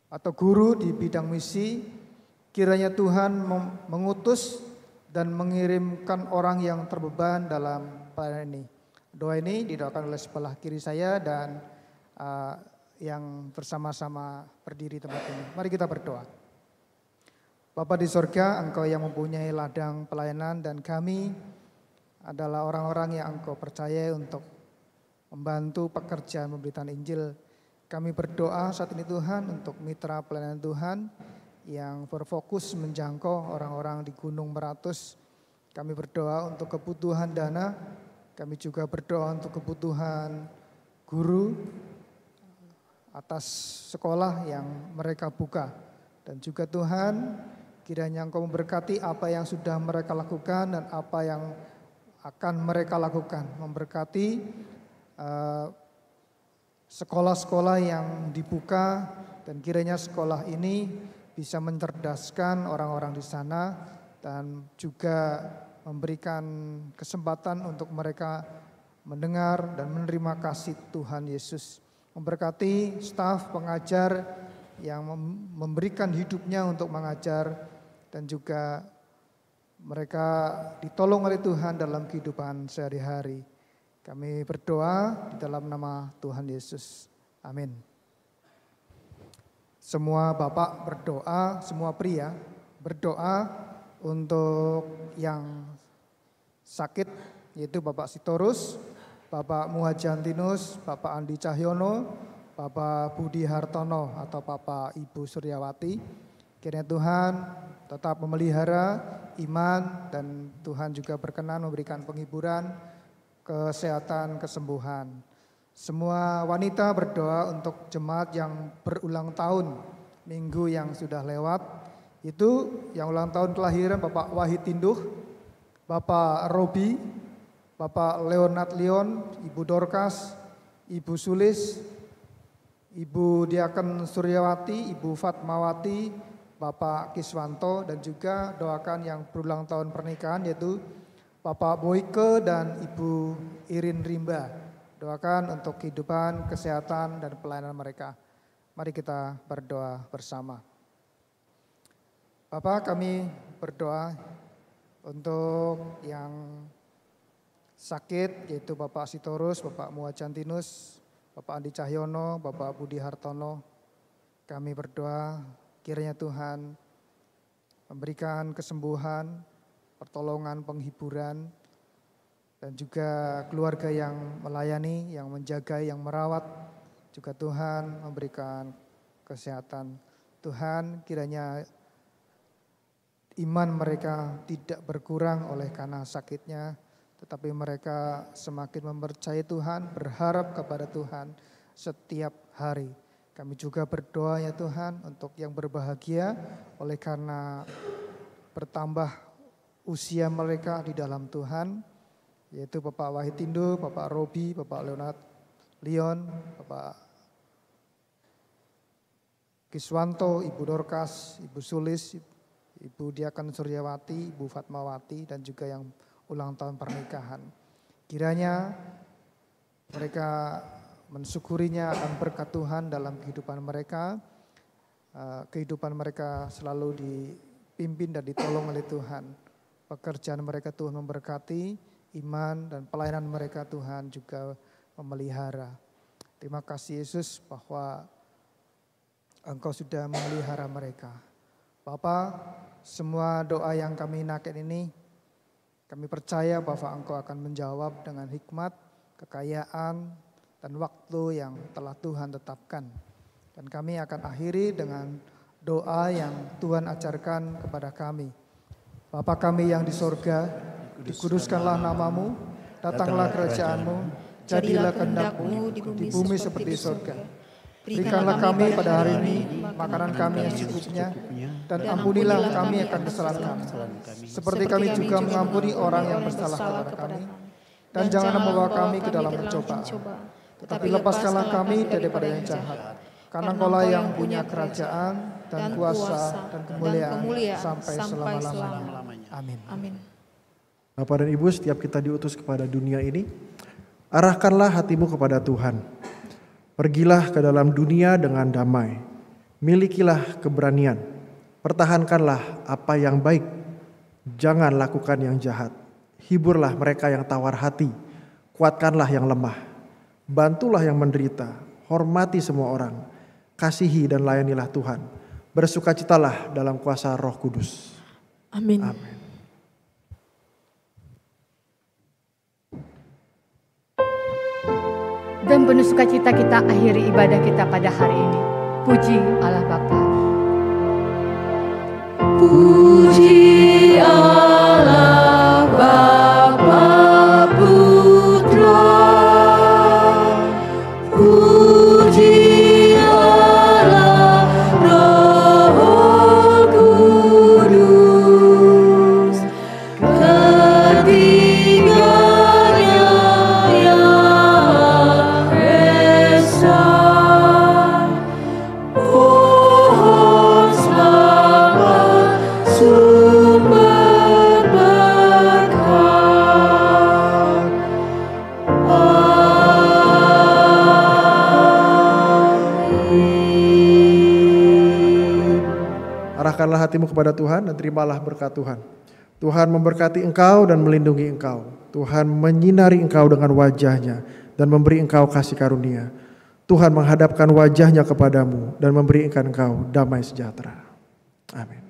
atau guru di bidang misi. Kiranya Tuhan mengutus dan mengirimkan orang yang terbeban dalam pelayanan ini. Doa ini didoakan oleh sebelah kiri saya dan yang bersama-sama berdiri tempat ini. Mari kita berdoa. Bapa di sorga, Engkau yang mempunyai ladang pelayanan dan kami adalah orang-orang yang Engkau percaya untuk membantu pekerjaan pemberitaan Injil. Kami berdoa saat ini Tuhan untuk mitra pelayanan Tuhan yang berfokus menjangkau orang-orang di Gunung Meratus. Kami berdoa untuk kebutuhan dana, kami juga berdoa untuk kebutuhan guru atas sekolah yang mereka buka. Dan juga Tuhan, kiranya Engkau memberkati apa yang sudah mereka lakukan dan apa yang akan mereka lakukan. Memberkati sekolah-sekolah yang dibuka dan kiranya sekolah ini bisa mencerdaskan orang-orang di sana dan juga memberikan kesempatan untuk mereka mendengar dan menerima kasih Tuhan Yesus. Memberkati staf pengajar yang memberikan hidupnya untuk mengajar dan juga mereka ditolong oleh Tuhan dalam kehidupan sehari-hari. Kami berdoa di dalam nama Tuhan Yesus. Amin. Semua bapak berdoa, semua pria berdoa untuk yang sakit, yaitu Bapak Sitorus, Bapak Muhajantinus, Bapak Andi Cahyono, Bapak Budi Hartono atau Bapak Ibu Suryawati. Kiranya Tuhan tetap memelihara iman dan Tuhan juga berkenan memberikan penghiburan, kesehatan, kesembuhan. Semua wanita berdoa untuk jemaat yang berulang tahun minggu yang sudah lewat. Itu yang ulang tahun kelahiran Bapak Wahid Tinduh, Bapak Robi, Bapak Leonard Leon, Ibu Dorcas, Ibu Sulis, Ibu Diaken Suryawati, Ibu Fatmawati, Bapak Kiswanto, dan juga doakan yang berulang tahun pernikahan yaitu Bapak Boyke dan Ibu Irin Rimba. Doakan untuk kehidupan, kesehatan, dan pelayanan mereka. Mari kita berdoa bersama. Bapak, kami berdoa untuk yang sakit yaitu Bapak Sitorus, Bapak Muhajantinus, Bapak Andi Cahyono, Bapak Budi Hartono. Kami berdoa kiranya Tuhan memberikan kesembuhan, pertolongan, penghiburan, dan juga keluarga yang melayani, yang menjaga, yang merawat. Juga Tuhan memberikan kesehatan. Tuhan, kiranya iman mereka tidak berkurang oleh karena sakitnya, tetapi mereka semakin mempercayai Tuhan, berharap kepada Tuhan setiap hari. Kami juga berdoa ya Tuhan untuk yang berbahagia oleh karena bertambah usia mereka di dalam Tuhan, yaitu Bapak Wahid Tindo, Bapak Robi, Bapak Leonard Leon, Bapak Kiswanto, Ibu Dorcas, Ibu Sulis, Ibu Diaken Suryawati, Ibu Fatmawati, dan juga yang ulang tahun pernikahan. Kiranya mereka mensyukurinya akan berkat Tuhan dalam kehidupan mereka. Kehidupan mereka selalu dipimpin dan ditolong oleh Tuhan. Pekerjaan mereka Tuhan memberkati, iman dan pelayanan mereka Tuhan juga memelihara. Terima kasih Yesus bahwa Engkau sudah memelihara mereka. Bapa, semua doa yang kami naikkan ini, kami percaya bahwa Engkau akan menjawab dengan hikmat, kekayaan, dan waktu yang telah Tuhan tetapkan. Dan kami akan akhiri dengan doa yang Tuhan ajarkan kepada kami. Bapa kami yang di sorga, dikuduskanlah namamu, datanglah kerajaanmu, jadilah kehendak-Mu di bumi seperti di sorga. Berikanlah kami pada hari ini makanan kami yang secukupnya, dan ampunilah kami akan kesalahan kami, seperti kami juga mengampuni orang yang bersalah kepada kami. Dan jangan membawa kami ke dalam pencobaan, tetapi lepaskanlah kami daripada yang jahat. Karena Engkaulah yang punya kerajaan dan kuasa dan kemuliaan sampai selama-lamanya. Amin. Bapak dan Ibu, setiap kita diutus kepada dunia ini, arahkanlah hatimu kepada Tuhan. Pergilah ke dalam dunia dengan damai. Milikilah keberanian. Pertahankanlah apa yang baik. Jangan lakukan yang jahat. Hiburlah mereka yang tawar hati. Kuatkanlah yang lemah. Bantulah yang menderita. Hormati semua orang. Kasihi dan layanilah Tuhan. Bersukacitalah dalam kuasa Roh Kudus. Amin. Amin. Dan penuh sukacita kita akhiri ibadah kita pada hari ini. Puji Allah Bapa. Puji Allah Bapa Putra. Puji Allah Roh Kudus. Ketiganya yang esa. Pohon selamat sumber berkat. Arahkanlah hatimu kepada Tuhan dan terimalah berkat Tuhan. Tuhan memberkati engkau dan melindungi engkau. Tuhan menyinari engkau dengan wajahnya dan memberi engkau kasih karunia. Tuhan menghadapkan wajahnya kepadamu dan memberi engkau damai sejahtera. Amin.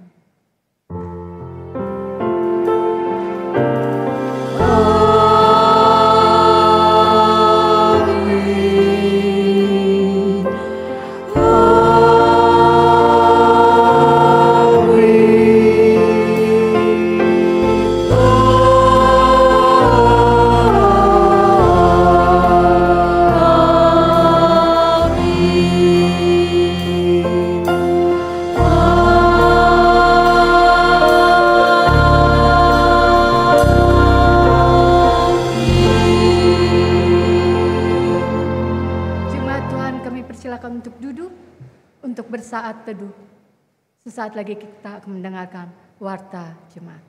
Bersaat teduh. Sesaat lagi kita akan mendengarkan warta jemaat.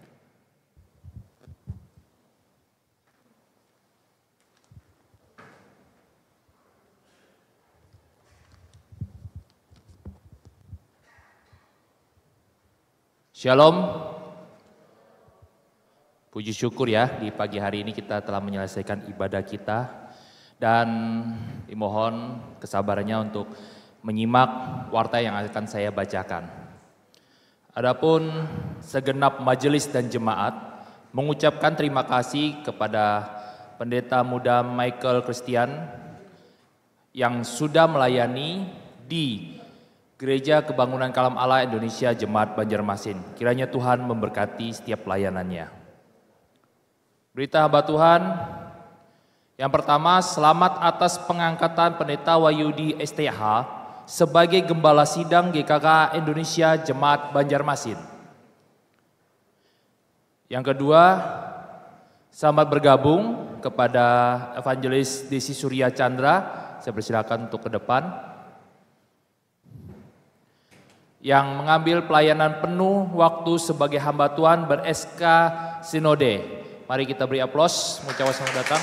Shalom. Puji syukur ya, di pagi hari ini kita telah menyelesaikan ibadah kita. Dan dimohon kesabarannya untuk menyimak warta yang akan saya bacakan. Adapun segenap majelis dan jemaat mengucapkan terima kasih kepada Pendeta Muda Michael Christian yang sudah melayani di Gereja Kebangunan Kalam Allah Indonesia Jemaat Banjarmasin. Kiranya Tuhan memberkati setiap pelayanannya. Berita hamba Tuhan, yang pertama, selamat atas pengangkatan Pendeta Wahyudi STH sebagai Gembala Sidang GKK Indonesia Jemaat Banjarmasin. Yang kedua, selamat bergabung kepada Evangelis Desi Surya Chandra. Saya persilakan untuk ke depan. Yang mengambil pelayanan penuh waktu sebagai hamba Tuhan ber-SK Sinode. Mari kita beri aplaus, mengucapkan selamat datang.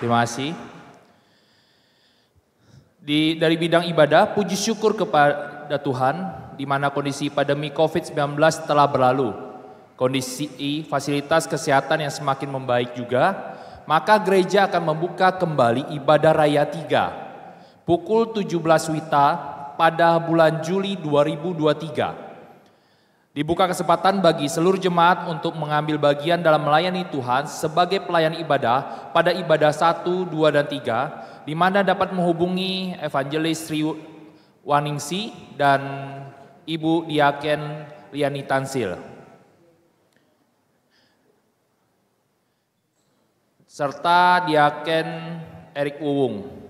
Terima kasih. Dari bidang ibadah, puji syukur kepada Tuhan di mana kondisi pandemi COVID-19 telah berlalu. Kondisi fasilitas kesehatan yang semakin membaik juga, maka gereja akan membuka kembali ibadah raya 3 pukul 17 WITA pada bulan Juli 2023. Dibuka kesempatan bagi seluruh jemaat untuk mengambil bagian dalam melayani Tuhan sebagai pelayan ibadah pada ibadah 1, 2, dan 3, di mana dapat menghubungi Evangelis Sri Waningsi dan Ibu Diaken Liani Tansil, serta Diaken Erik Wuwung.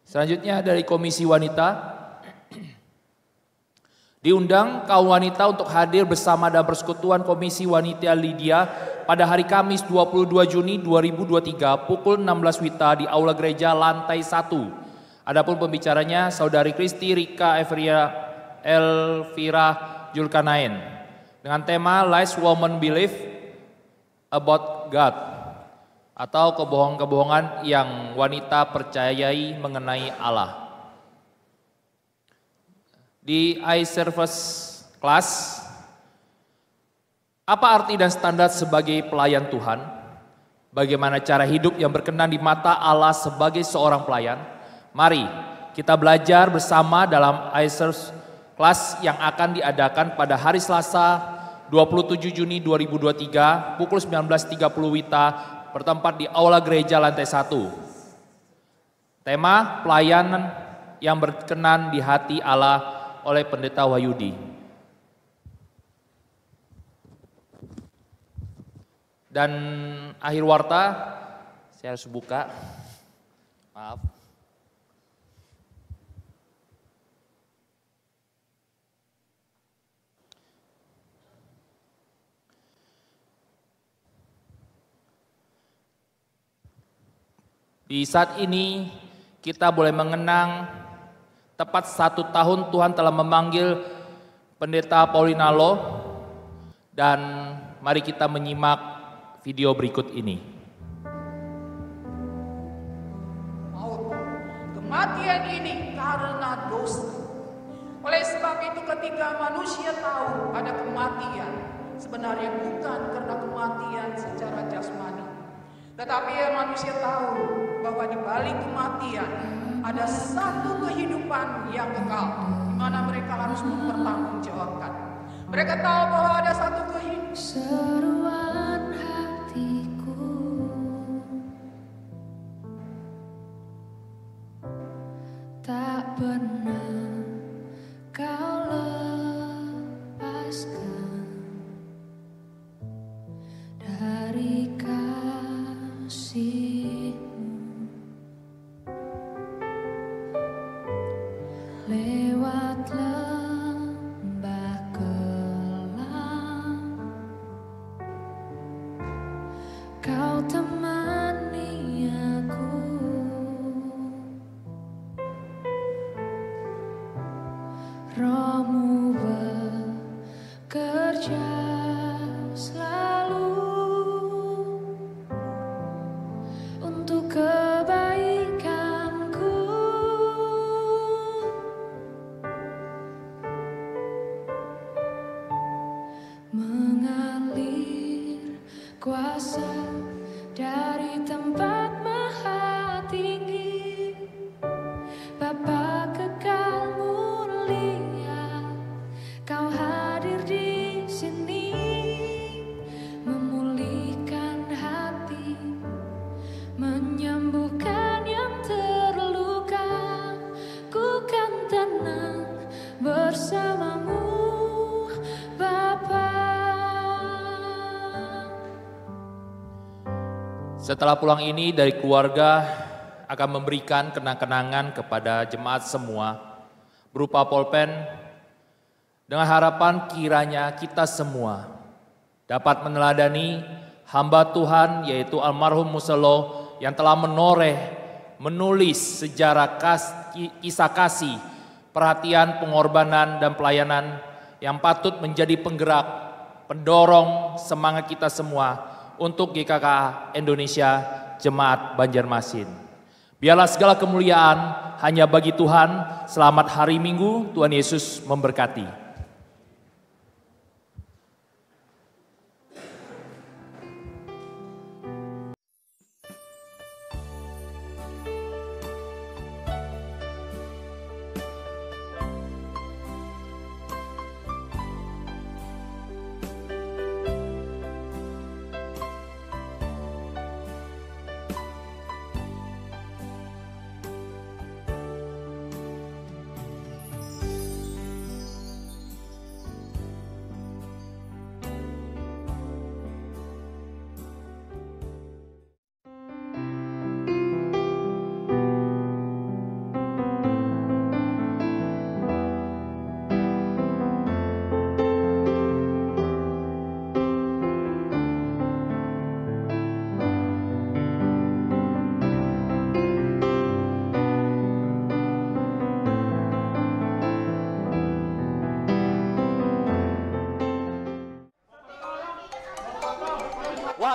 Selanjutnya dari Komisi Wanita, diundang kaum wanita untuk hadir bersama dalam persekutuan Komisi Wanita Lydia pada hari Kamis 22 Juni 2023 pukul 16 WITA di Aula Gereja lantai 1. Adapun pembicaranya Saudari Kristi Rika Elvira Julkanain dengan tema Lies Women Believe About God, atau kebohongan-kebohongan yang wanita percayai mengenai Allah. Di iService Class, apa arti dan standar sebagai pelayan Tuhan? Bagaimana cara hidup yang berkenan di mata Allah sebagai seorang pelayan? Mari kita belajar bersama dalam iService Class yang akan diadakan pada hari Selasa 27 Juni 2023 pukul 19.30 WITA bertempat di Aula Gereja lantai 1. Tema pelayanan yang berkenan di hati Allah oleh Pendeta Wahyudi. Dan akhir warta, saya harus buka. Maaf. Di saat ini kita boleh mengenang tepat 1 tahun Tuhan telah memanggil Pendeta Paulinalo, dan mari kita menyimak video berikut ini. Maut, kematian ini karena dosa. Oleh sebab itu ketika manusia tahu ada kematian, sebenarnya bukan karena kematian secara jasmani, tetapi manusia tahu bahwa di balik kematian ada satu kehidupan yang kekal, di mana mereka harus mempertanggungjawabkan. Mereka tahu bahwa ada satu kehidupan. Seruan hatiku tak pernah kau lepaskan dari kasih-Mu. Lewat lembah kelam Kau temani aku, Roh-Mu bekerja selalu untuk kebaikanku. Mengalir kuasa dari tempat maha tinggi, Bapa kekal mulia, Kau hadir di sini, memulihkan hati, menyembuhkan yang terluka. Ku kan tenang bersama-Mu, Bapa. Setelah pulang ini dari keluarga akan memberikan kenang-kenangan kepada jemaat semua berupa pulpen, dengan harapan kiranya kita semua dapat meneladani hamba Tuhan yaitu almarhum Muselo yang telah menulis sejarah kisah kasih, perhatian, pengorbanan, dan pelayanan yang patut menjadi penggerak, pendorong semangat kita semua untuk GKK Indonesia Jemaat Banjarmasin. Biarlah segala kemuliaan hanya bagi Tuhan. Selamat hari Minggu, Tuhan Yesus memberkati.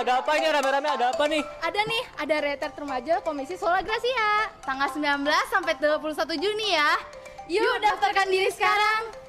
Ada apa ini rame-rame? Ada apa nih? Ada nih, ada retret remaja Komisi Sola Gracia. Tanggal 19 sampai 21 Juni ya. Yuk daftarkan diri sekarang.